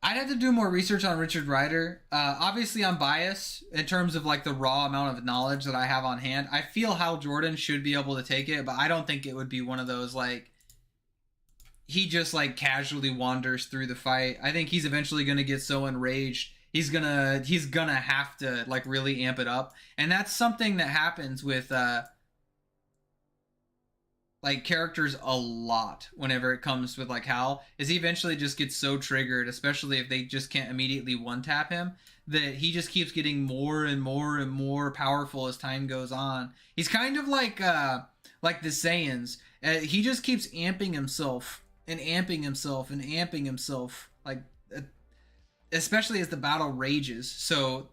I'd have to do more research on Richard Rider. Obviously, I'm biased in terms of like the raw amount of knowledge that I have on hand. I feel Hal Jordan should be able to take it, but I don't think it would be one of those like he just like casually wanders through the fight. I think he's eventually gonna get so enraged he's gonna have to like really amp it up, and that's something that happens with like characters a lot whenever it comes with like Hal, is he eventually just gets so triggered, especially if they just can't immediately one tap him, that he just keeps getting more and more and more powerful as time goes on. He's kind of like the Saiyans. He just keeps amping himself and amping himself and amping himself. especially as the battle rages. So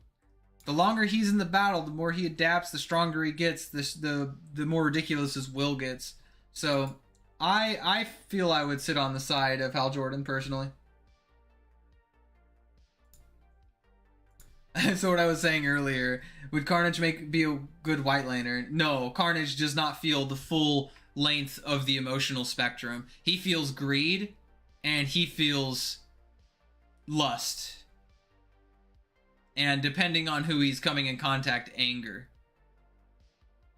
the longer he's in the battle, the more he adapts, the stronger he gets, the more ridiculous his will gets. So I feel I would sit on the side of Hal Jordan personally. So what I was saying earlier, would Carnage be a good White Lantern? No, Carnage does not feel the full length of the emotional spectrum. He feels greed, and he feels lust. And depending on who he's coming in contact, anger.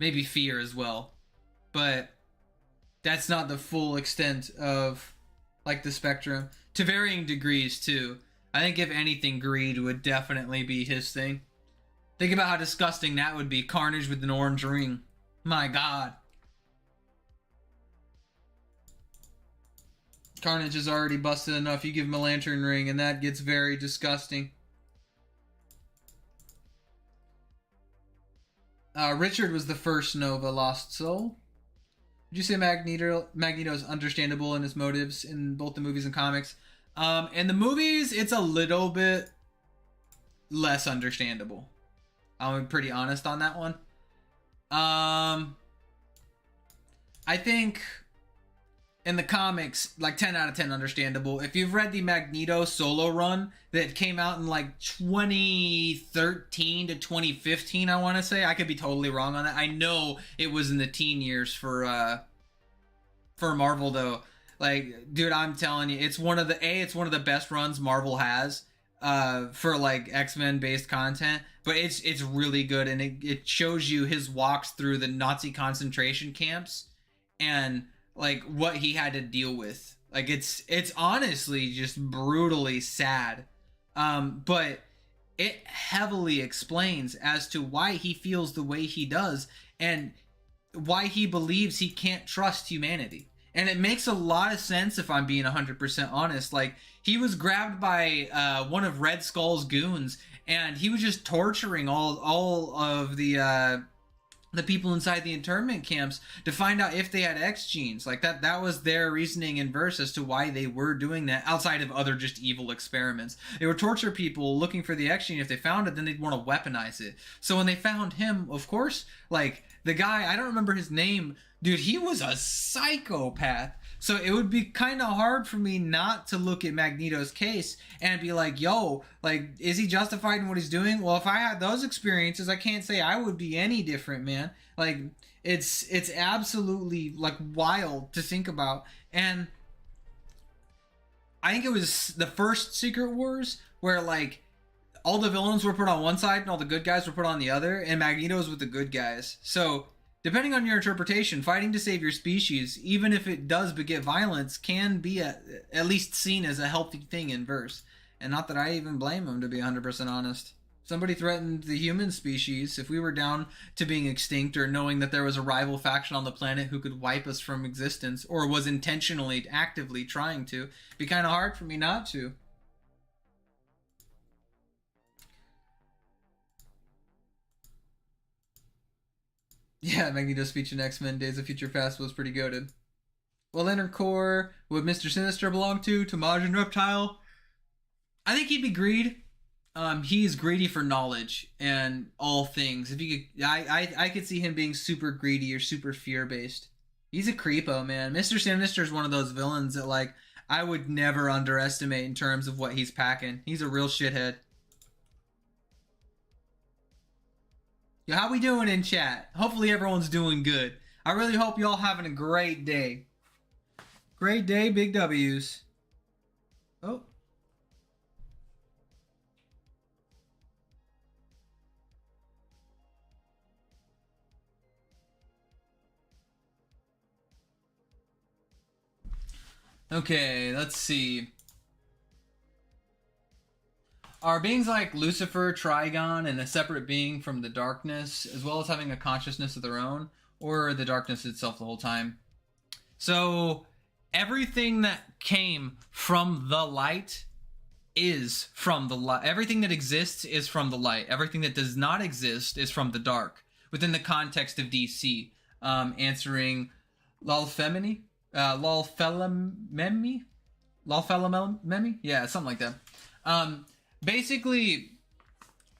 Maybe fear as well. But that's not the full extent of, like, the spectrum. To varying degrees, too. I think if anything, greed would definitely be his thing. Think about how disgusting that would be. Carnage with an orange ring. My God. Carnage is already busted enough. You give him a lantern ring and that gets very disgusting. Richard was the first Nova Lost Soul. Would you say Magneto is understandable in his motives in both the movies and comics? In the movies, it's a little bit less understandable. I'm pretty honest on that one. I think in the comics, like 10 out of 10 understandable. If you've read the Magneto solo run that came out in like 2013 to 2015, I want to say. I could be totally wrong on that. I know it was in the teen years for Marvel though. Like, dude, I'm telling you, it's one of the best runs Marvel has for like X-Men based content, but it's really good, and it shows you his walks through the Nazi concentration camps and like what he had to deal with. Like it's honestly just brutally sad. But it heavily explains as to why he feels the way he does and why he believes he can't trust humanity. And it makes a lot of sense if I'm being 100% honest. Like, he was grabbed by one of Red Skull's goons, and he was just torturing all of the people inside the internment camps to find out if they had X genes. Like, that was their reasoning in verse as to why they were doing that, outside of other just evil experiments. They would torture people looking for the X gene. If they found it, then they'd want to weaponize it. So when they found him, of course, like, the guy, I don't remember his name, dude, he was a psychopath. So it would be kind of hard for me not to look at Magneto's case and be like, yo, like, is he justified in what he's doing? Well, if I had those experiences, I can't say I would be any different, man. Like, it's absolutely, like, wild to think about. And I think it was the first Secret Wars where, like, all the villains were put on one side and all the good guys were put on the other, and Magneto's with the good guys. So depending on your interpretation, fighting to save your species, even if it does beget violence, can be at least seen as a healthy thing in verse. And not that I even blame him, to be 100% honest. Somebody threatened the human species. If we were down to being extinct, or knowing that there was a rival faction on the planet who could wipe us from existence, or was intentionally, actively trying to, it'd be kind of hard for me not to. Yeah, Magneto's speech in X-Men Days of Future Past was pretty goated. Well, Lantern Corps, would Mr. Sinister belong to? Tamajin Reptile? I think he'd be greed. He's greedy for knowledge and all things. If you could, I could see him being super greedy or super fear-based. He's a creepo, man. Mr. Sinister is one of those villains that, like, I would never underestimate in terms of what he's packing. He's a real shithead. Yo, how we doing in chat? Hopefully everyone's doing good. I really hope y'all having a great day. Great day, big W's. Oh. Okay, let's see. Are beings like Lucifer, Trigon, and a separate being from the darkness, as well as having a consciousness of their own, or the darkness itself the whole time? So, everything that came from the light is from the light. Everything that exists is from the light. Everything that does not exist is from the dark. Within the context of DC, answering Lolfemini? Lolfelamemi? Yeah, something like that. Basically,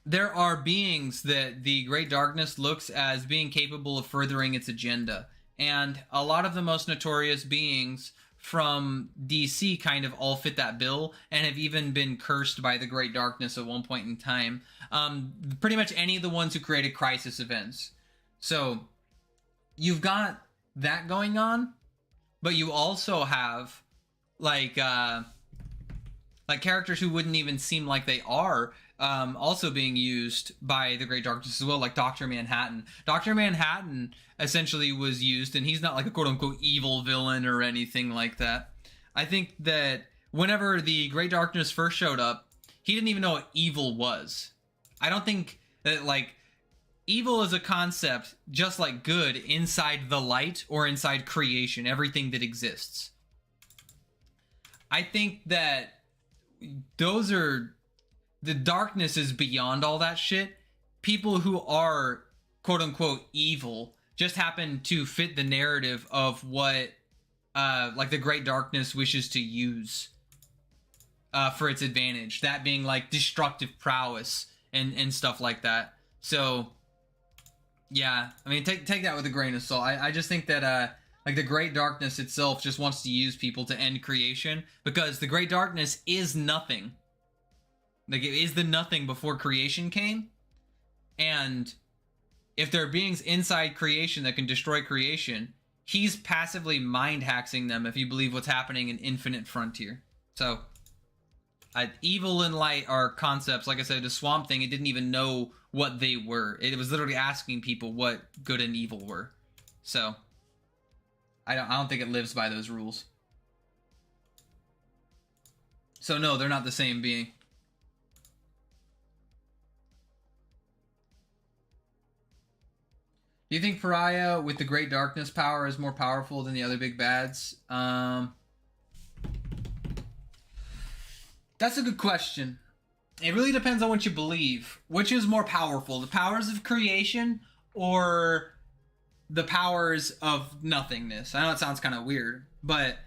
there are beings that the Great Darkness looks as being capable of furthering its agenda. And a lot of the most notorious beings from DC kind of all fit that bill and have even been cursed by the Great Darkness at one point in time. Pretty much any of the ones who created crisis events. So you've got that going on, but you also have like characters who wouldn't even seem like they are also being used by the Great Darkness as well, like Dr. Manhattan. Dr. Manhattan essentially was used, and he's not like a quote-unquote evil villain or anything like that. I think that whenever the Great Darkness first showed up, he didn't even know what evil was. I don't think that, like, evil is a concept just like good inside the light or inside creation, everything that exists. I think that those are... the darkness is beyond all that shit. People who are quote-unquote evil just happen to fit the narrative of what like the Great Darkness wishes to use for its advantage. That being like destructive prowess and stuff like that. So yeah, I mean, take that with a grain of salt. I just think that like the Great Darkness itself just wants to use people to end creation, because the Great Darkness is nothing. Like, it is the nothing before creation came. And if there are beings inside creation that can destroy creation, he's passively mind-hacking them, if you believe what's happening in Infinite Frontier. So, evil and light are concepts. Like I said, the Swamp Thing, it didn't even know what they were. It was literally asking people what good and evil were. So, I don't think it lives by those rules. So no, they're not the same being. Do you think Pariah with the Great Darkness power is more powerful than the other big bads? That's a good question. It really depends on what you believe. Which is more powerful, the powers of creation or the powers of nothingness? I know it sounds kind of weird, but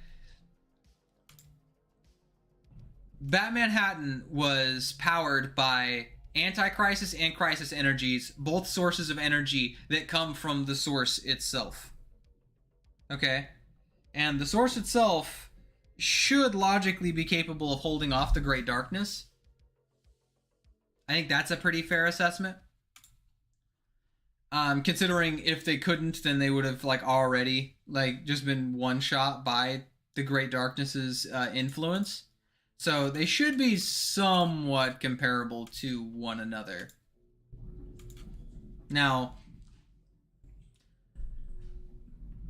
Batman Manhattan was powered by anti-crisis and crisis energies, both sources of energy that come from the source itself. Okay? And the source itself should logically be capable of holding off the Great Darkness. I think that's a pretty fair assessment. Considering if they couldn't, then they would have like already like just been one shot by the Great Darkness's influence. So they should be somewhat comparable to one another. Now,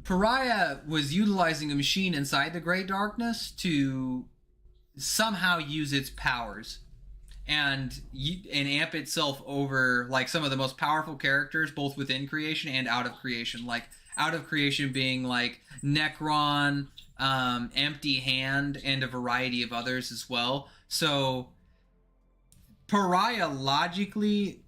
Pariah was utilizing a machine inside the Great Darkness to somehow use its powers and amp itself over like some of the most powerful characters, both within creation and out of creation. Like out of creation being like Necron, Empty Hand, and a variety of others as well. So Pariah logically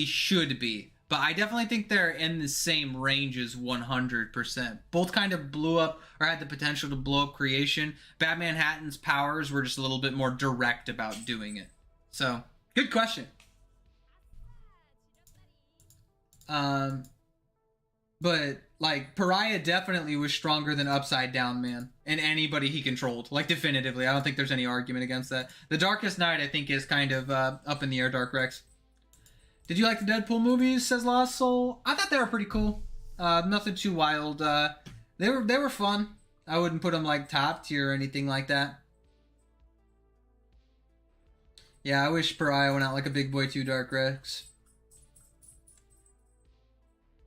should be, but I definitely think they're in the same range as 100%. Both kind of blew up or had the potential to blow up creation. Batman Manhattan's powers were just a little bit more direct about doing it. So, good question. But like Pariah definitely was stronger than Upside Down Man and anybody he controlled, like definitively. I don't think there's any argument against that. The Darkest Night, I think, is kind of up in the air. Dark Rex. Did you like the Deadpool movies? Says Lost Soul. I thought they were pretty cool. Nothing too wild. They were fun. I wouldn't put them like top tier or anything like that. Yeah, I wish Pariah went out like a big boy too. Dark Rex.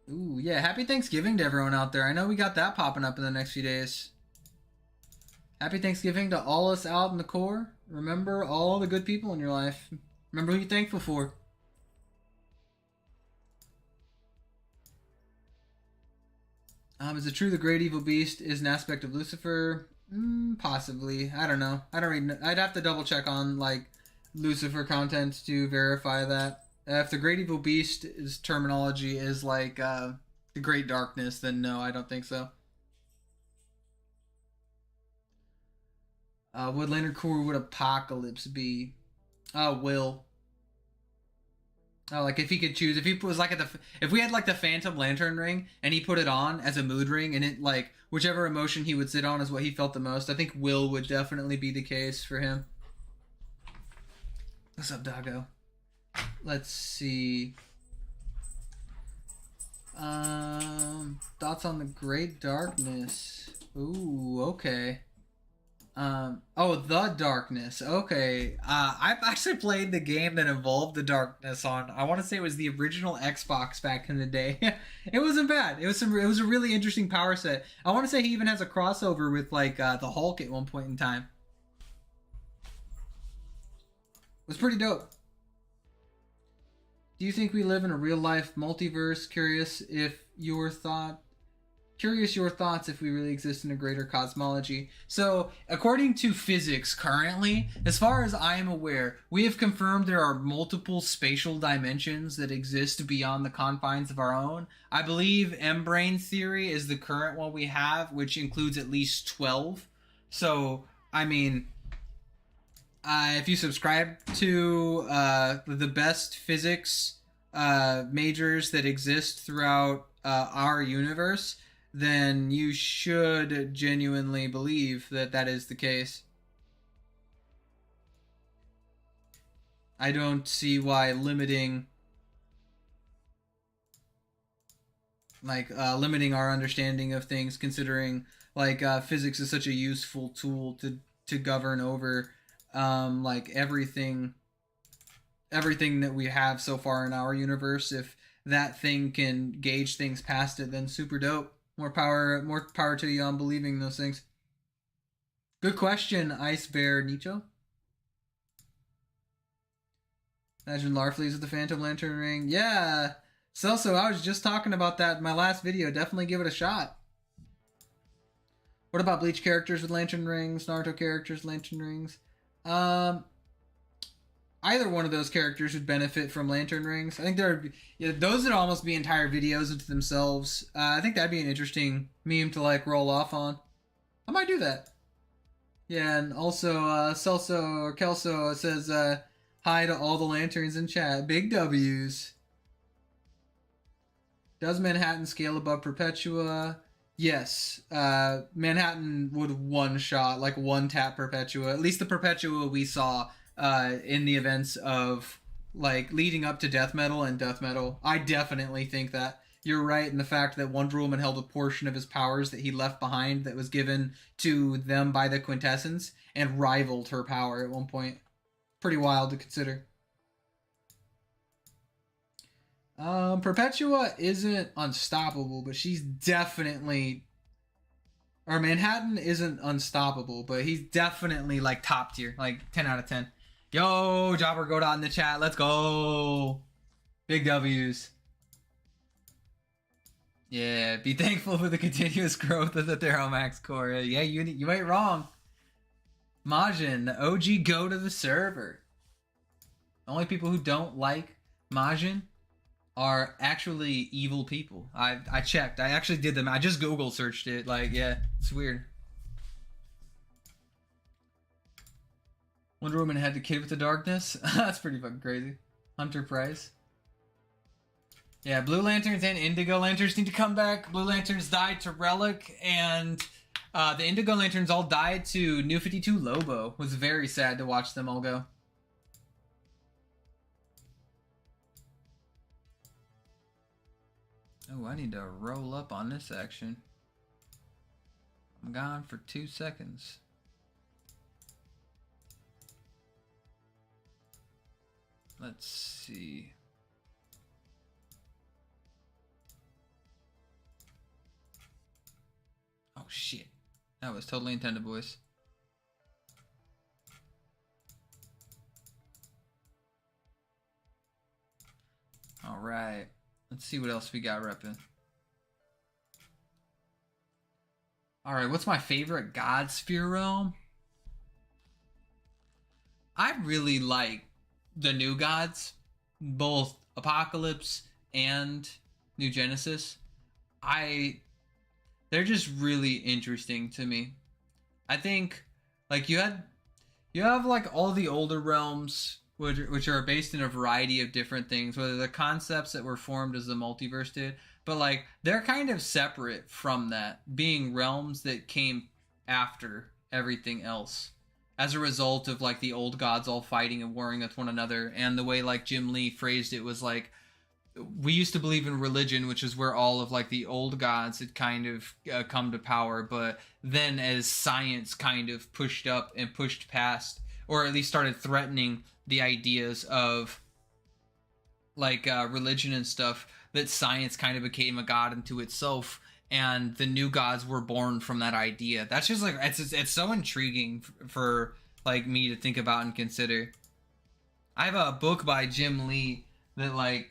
Ooh, yeah, happy Thanksgiving to everyone out there. I know we got that popping up in the next few days. Happy Thanksgiving to all us out in the Corps. Remember all the good people in your life. Remember who you're thankful for. Is it true the Great Evil Beast is an aspect of Lucifer? Possibly. I don't know. I don't read. I'd have to double check on like Lucifer content to verify that. If the Great Evil Beast's terminology is like the Great Darkness, then no, I don't think so. What Lantern Corps would Apocalypse be? Will. Oh, like if he could choose, if he was like if we had like the Phantom Lantern ring and he put it on as a mood ring, and it like whichever emotion he would sit on is what he felt the most. I think Will would definitely be the case for him. What's up, doggo? Let's see. Thoughts on the Great Darkness? Ooh, okay. Oh, the Darkness. Okay. I've actually played the game that involved the Darkness on, I want to say it was the original Xbox back in the day. It wasn't bad. It was a really interesting power set. I want to say he even has a crossover with like the Hulk at one point in time. It was pretty dope. Do you think we live in a real life multiverse? Curious your thoughts if we really exist in a greater cosmology. So, according to physics currently, as far as I am aware, we have confirmed there are multiple spatial dimensions that exist beyond the confines of our own. I believe M-brain theory is the current one we have, which includes at least 12. So, I mean, if you subscribe to the best physics majors that exist throughout our universe, then you should genuinely believe that that is the case. I don't see why limiting our understanding of things, considering like physics is such a useful tool to govern over like everything that we have so far in our universe. If that thing can gauge things past it, then super dope. More power to you on believing those things. Good question, Ice Bear Nicho. Imagine Larfleeze with the Phantom Lantern ring. Yeah, Celso, I was just talking about that in my last video. Definitely give it a shot. What about Bleach characters with lantern rings? Naruto characters, lantern rings? Either one of those characters would benefit from lantern rings. I think those would almost be entire videos into themselves. I think that'd be an interesting meme to like roll off on. I might do that. Yeah, and also Celso or Kelso says hi to all the lanterns in chat. Big W's. Does Manhattan scale above Perpetua? Yes. Manhattan would one-shot, like one-tap Perpetua. At least the Perpetua we saw in the events of like leading up to Death Metal and Death Metal. I definitely think that you're right in the fact that Wonder Woman held a portion of his powers that he left behind that was given to them by the Quintessence and rivaled her power at one point. Pretty wild to consider. Perpetua isn't unstoppable, but she's definitely, or Manhattan isn't unstoppable, but he's definitely like top tier, like 10 out of 10. Yo, JobberGodot in the chat. Let's go. Big W's. Yeah, be thankful for the continuous growth of the Theromax Corps. Yeah, you ain't wrong. Majin, the OG go to the server. The only people who don't like Majin are actually evil people. I checked. I actually did them. I just Google searched it. Like, yeah, it's weird. Wonder Woman had the kid with the darkness. That's pretty fucking crazy. Hunter Price. Yeah, Blue Lanterns and Indigo Lanterns need to come back. Blue Lanterns died to Relic, and the Indigo Lanterns all died to New 52 Lobo. It was very sad to watch them all go. Oh, I need to roll up on this action. I'm gone for 2 seconds. Let's see. Oh shit. That was totally intended, boys. Alright. Let's see what else we got repping. Alright, what's my favorite God Sphere realm? I really like the new gods, both Apocalypse and New Genesis. They're just really interesting to me. I think Like you have like all the older realms, which are based in a variety of different things, whether the concepts that were formed as the multiverse did, but like they're kind of separate from that, being realms that came after everything else as a result of like the old gods all fighting and warring with one another. And the way like Jim Lee phrased it was like, we used to believe in religion, which is where all of like the old gods had kind of come to power, but then as science kind of pushed up and pushed past, or at least started threatening the ideas of like religion and stuff, that science kind of became a god unto itself, and the new gods were born from that idea. That's just like it's so intriguing for like me to think about and consider. I have a book by Jim Lee that like,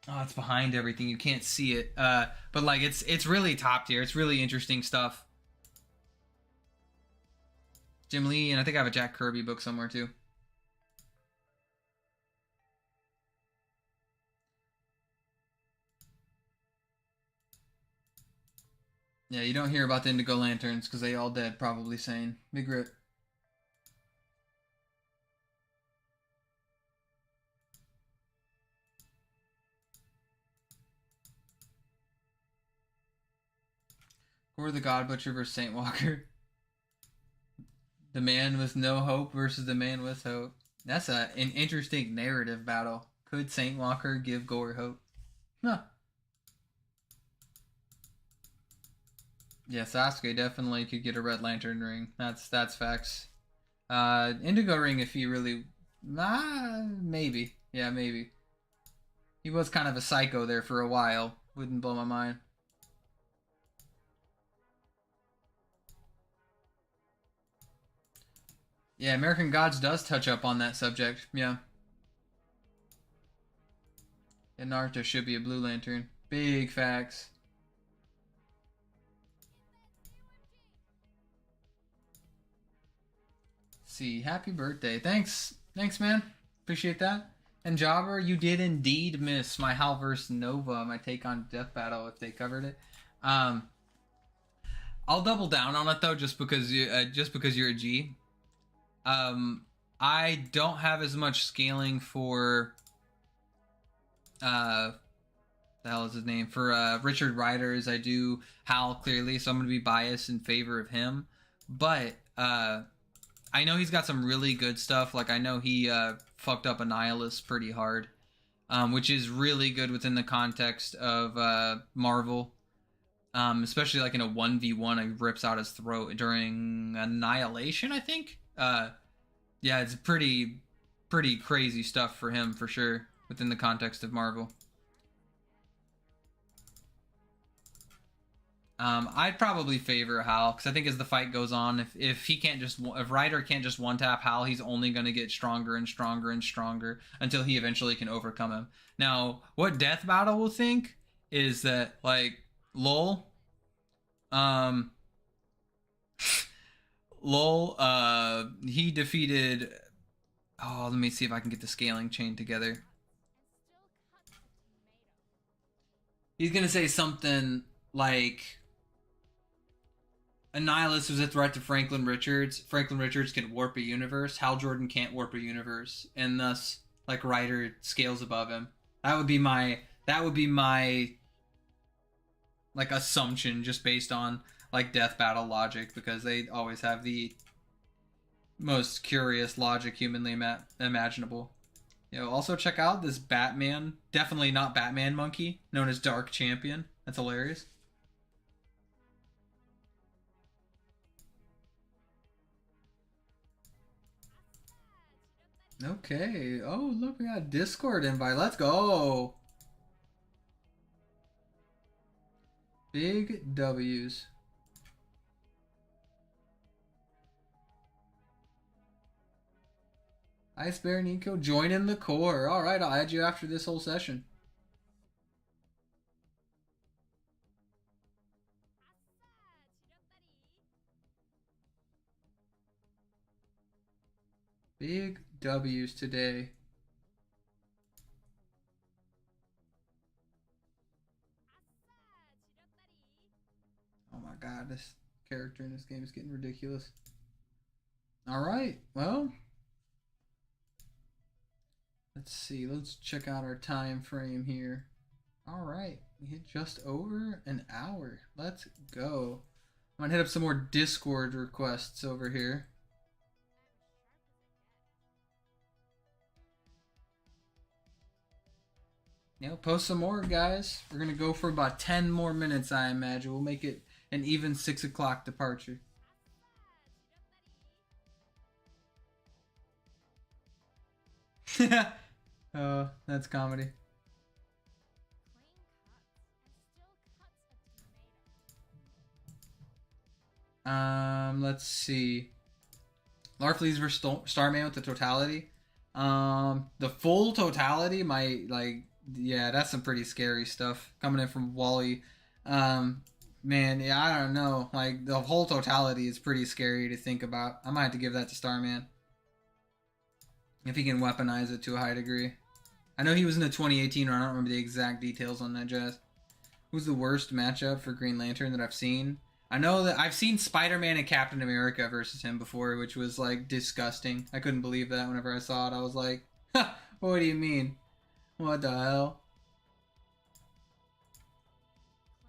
oh, it's behind everything. You can't see it. But like it's really top tier. It's really interesting stuff. Jim Lee, and I think I have a Jack Kirby book somewhere too. Yeah, you don't hear about the Indigo Lanterns because they all dead, probably sane. Big rip. Or the God Butcher versus Saint Walker. The man with no hope versus the man with hope. That's an interesting narrative battle. Could Saint Walker give Gore hope? Huh. Yeah, Sasuke definitely could get a Red Lantern ring. That's facts. Indigo ring if he really... maybe. Yeah, maybe. He was kind of a psycho there for a while. Wouldn't blow my mind. Yeah, American Gods does touch up on that subject. Yeah. And Naruto should be a Blue Lantern. Big facts. See, happy birthday. Thanks, man. Appreciate that. And Jobber, you did indeed miss my Hal vs. Nova, my take on Death Battle if they covered it. I'll double down on it though, just because you're a G. I don't have as much scaling for the hell is his name, for Richard Rider as I do Hal, clearly, so I'm gonna be biased in favor of him. But I know he's got some really good stuff. Like I know he fucked up Annihilus pretty hard, which is really good within the context of Marvel. Especially like in a 1v1, he rips out his throat during Annihilation, I think. Yeah, it's pretty crazy stuff for him for sure within the context of Marvel. I'd probably favor Hal because I think as the fight goes on, if Ryder can't just one tap Hal, he's only going to get stronger and stronger and stronger until he eventually can overcome him. Now, what Death Battle will think is that like lol, he defeated. Oh, let me see if I can get the scaling chain together. He's gonna say something like Annihilus was a threat to Franklin Richards. Franklin Richards can warp a universe. Hal Jordan can't warp a universe, and thus, like Ryder scales above him. That would be my like assumption, just based on like Death Battle logic, because they always have the most curious logic humanly imaginable. You know, also check out this Batman, definitely not Batman monkey, known as Dark Champion. That's hilarious. Okay. Oh, look, we got a Discord invite. Let's go. Big W's. Ice Bear Nico, join in the core. All right, I'll add you after this whole session. Big W's today. Oh my god, this character in this game is getting ridiculous. Alright, well. Let's see. Let's check out our time frame here. Alright, we hit just over an hour. Let's go. I'm gonna hit up some more Discord requests over here. Yeah, post some more, guys. We're gonna go for about 10 more minutes, I imagine. We'll make it an even 6 o'clock departure. Oh, that's comedy. Let's see. Larfleeze versus Starman with the totality. The full totality might, like, yeah, that's some pretty scary stuff coming in from Wally. Man, yeah, I don't know. Like, the whole totality is pretty scary to think about. I might have to give that to Starman. If he can weaponize it to a high degree. I know he was in the 2018 run. I don't remember the exact details on that, Jazz. Who's the worst matchup for Green Lantern that I've seen? I know that I've seen Spider-Man and Captain America versus him before, which was, like, disgusting. I couldn't believe that whenever I saw it. I was like, ha, what do you mean? What the hell?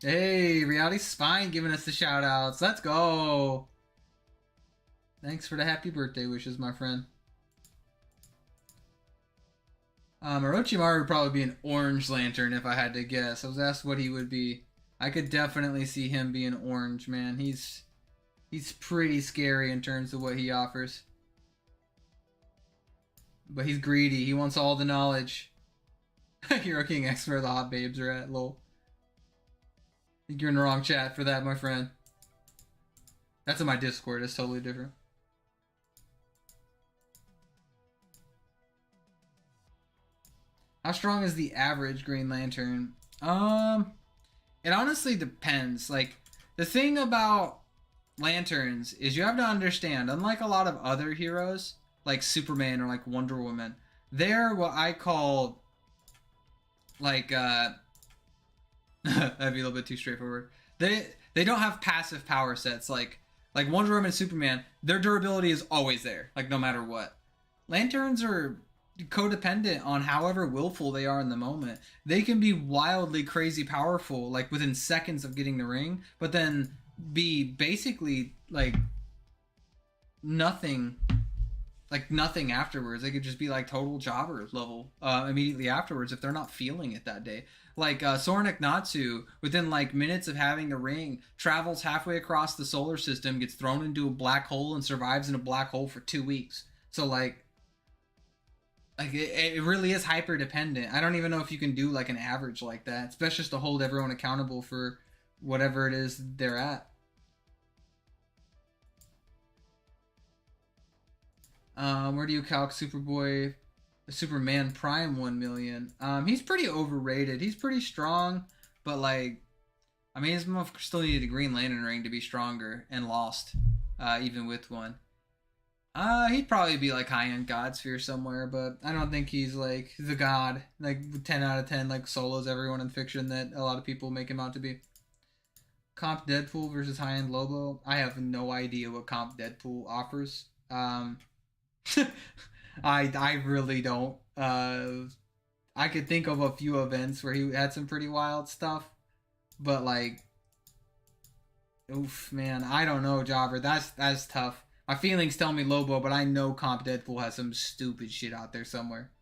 Hey, Reality Spine giving us the shout-outs. Let's go! Thanks for the happy birthday wishes, my friend. Orochimaru would probably be an orange lantern if I had to guess. I was asked what he would be. I could definitely see him being orange, man. He's pretty scary in terms of what he offers. But he's greedy. He wants all the knowledge. Hero King X where the hot babes are at, lol. I think you're in the wrong chat for that, my friend. That's in my Discord. It's totally different. How strong is the average Green Lantern? It honestly depends. Like, the thing about lanterns is you have to understand, unlike a lot of other heroes, like Superman or like Wonder Woman, they're what I call, like, that'd be a little bit too straightforward. They don't have passive power sets like Wonder Woman and Superman. Their durability is always there, like no matter what. Lanterns are codependent on however willful they are in the moment. They can be wildly crazy powerful, like within seconds of getting the ring, but then be basically like nothing afterwards. They could just be like total jobber level immediately afterwards if they're not feeling it that day. Like Soranik Natsu, within like minutes of having the ring, travels halfway across the solar system, gets thrown into a black hole, and survives in a black hole for 2 weeks. So like it really is hyper dependent. I don't even know if you can do like an average like that. It's best just to hold everyone accountable for whatever it is they're at. Where do you calc Superman Prime 1 million? He's pretty overrated. He's pretty strong, but like, I mean, he's still needed a Green Lantern ring to be stronger and lost, even with one. He'd probably be like high-end God Sphere somewhere, but I don't think he's like the god, like 10 out of 10, like solos everyone in fiction that a lot of people make him out to be. Comp Deadpool versus high-end Lobo. I have no idea what Comp Deadpool offers. I really don't. I could think of a few events where he had some pretty wild stuff, but like, oof, man, I don't know, Jobber. That's tough. My feelings tell me Lobo, but I know Comp Deadpool has some stupid shit out there somewhere.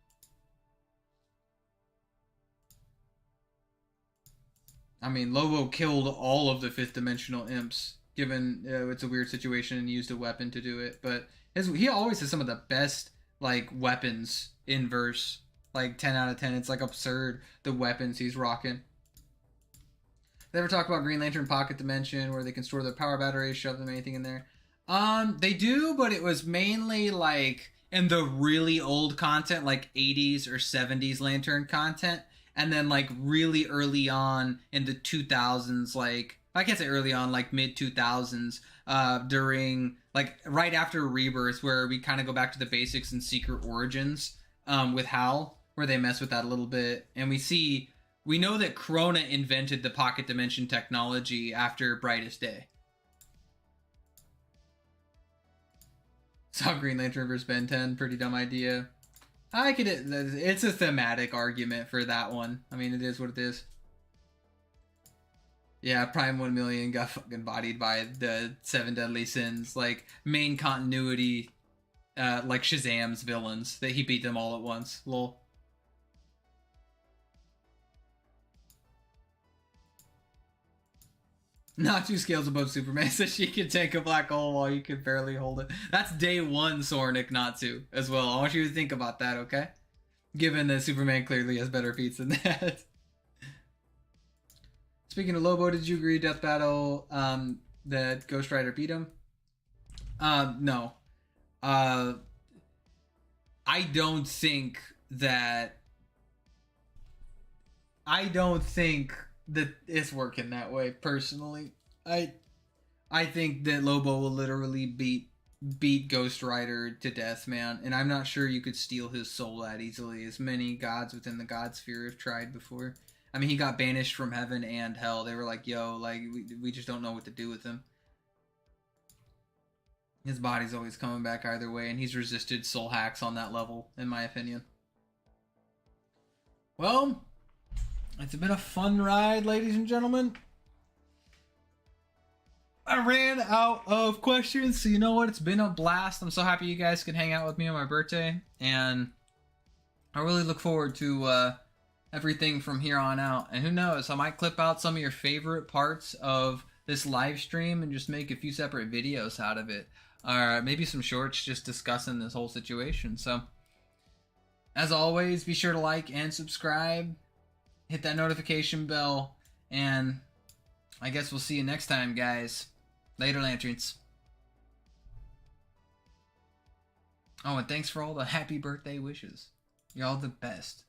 I mean, Lobo killed all of the fifth dimensional imps, given it's a weird situation and used a weapon to do it. But he always has some of the best like weapons in verse. Like 10 out of 10. It's like absurd the weapons he's rocking. They ever talk about Green Lantern Pocket Dimension where they can store their power batteries, shove them anything in there? They do, but it was mainly like in the really old content, like 80s or 70s Lantern content, and then like really early on in the 2000s, like I can't say early on, like mid 2000s, during like right after Rebirth, where we kind of go back to the basics and Secret Origins, with Hal, where they mess with that a little bit, and we know that Krona invented the pocket dimension technology after Brightest Day. Saw Green Lantern vs. Ben 10, pretty dumb idea. It's a thematic argument for that one. I mean, it is what it is. Yeah, Prime 1 Million got fucking bodied by the 7 Deadly Sins. Like, main continuity, like Shazam's villains. That he beat them all at once. Lol. Not 2 scales above Superman, so she can take a black hole while you can barely hold it. That's day 1, Sornik, not 2, as well. I want you to think about that, okay? Given that Superman clearly has better feats than that. Speaking of Lobo, did you agree Death Battle that Ghost Rider beat him? No. I don't think that it's working that way, personally. I think that Lobo will literally beat Ghost Rider to death, man. And I'm not sure you could steal his soul that easily, as many gods within the God Sphere have tried before. I mean, he got banished from heaven and hell. They were like, yo, like, we just don't know what to do with him. His body's always coming back either way, and he's resisted soul hacks on that level, in my opinion. Well, it's been a fun ride, ladies and gentlemen. I ran out of questions, so you know what? It's been a blast. I'm so happy you guys could hang out with me on my birthday, and I really look forward to everything from here on out. And who knows, I might clip out some of your favorite parts of this live stream and just make a few separate videos out of it. Or maybe some shorts just discussing this whole situation. So, as always, be sure to like and subscribe. Hit that notification bell. And I guess we'll see you next time, guys. Later, Lanterns. Oh, and thanks for all the happy birthday wishes. You're all the best.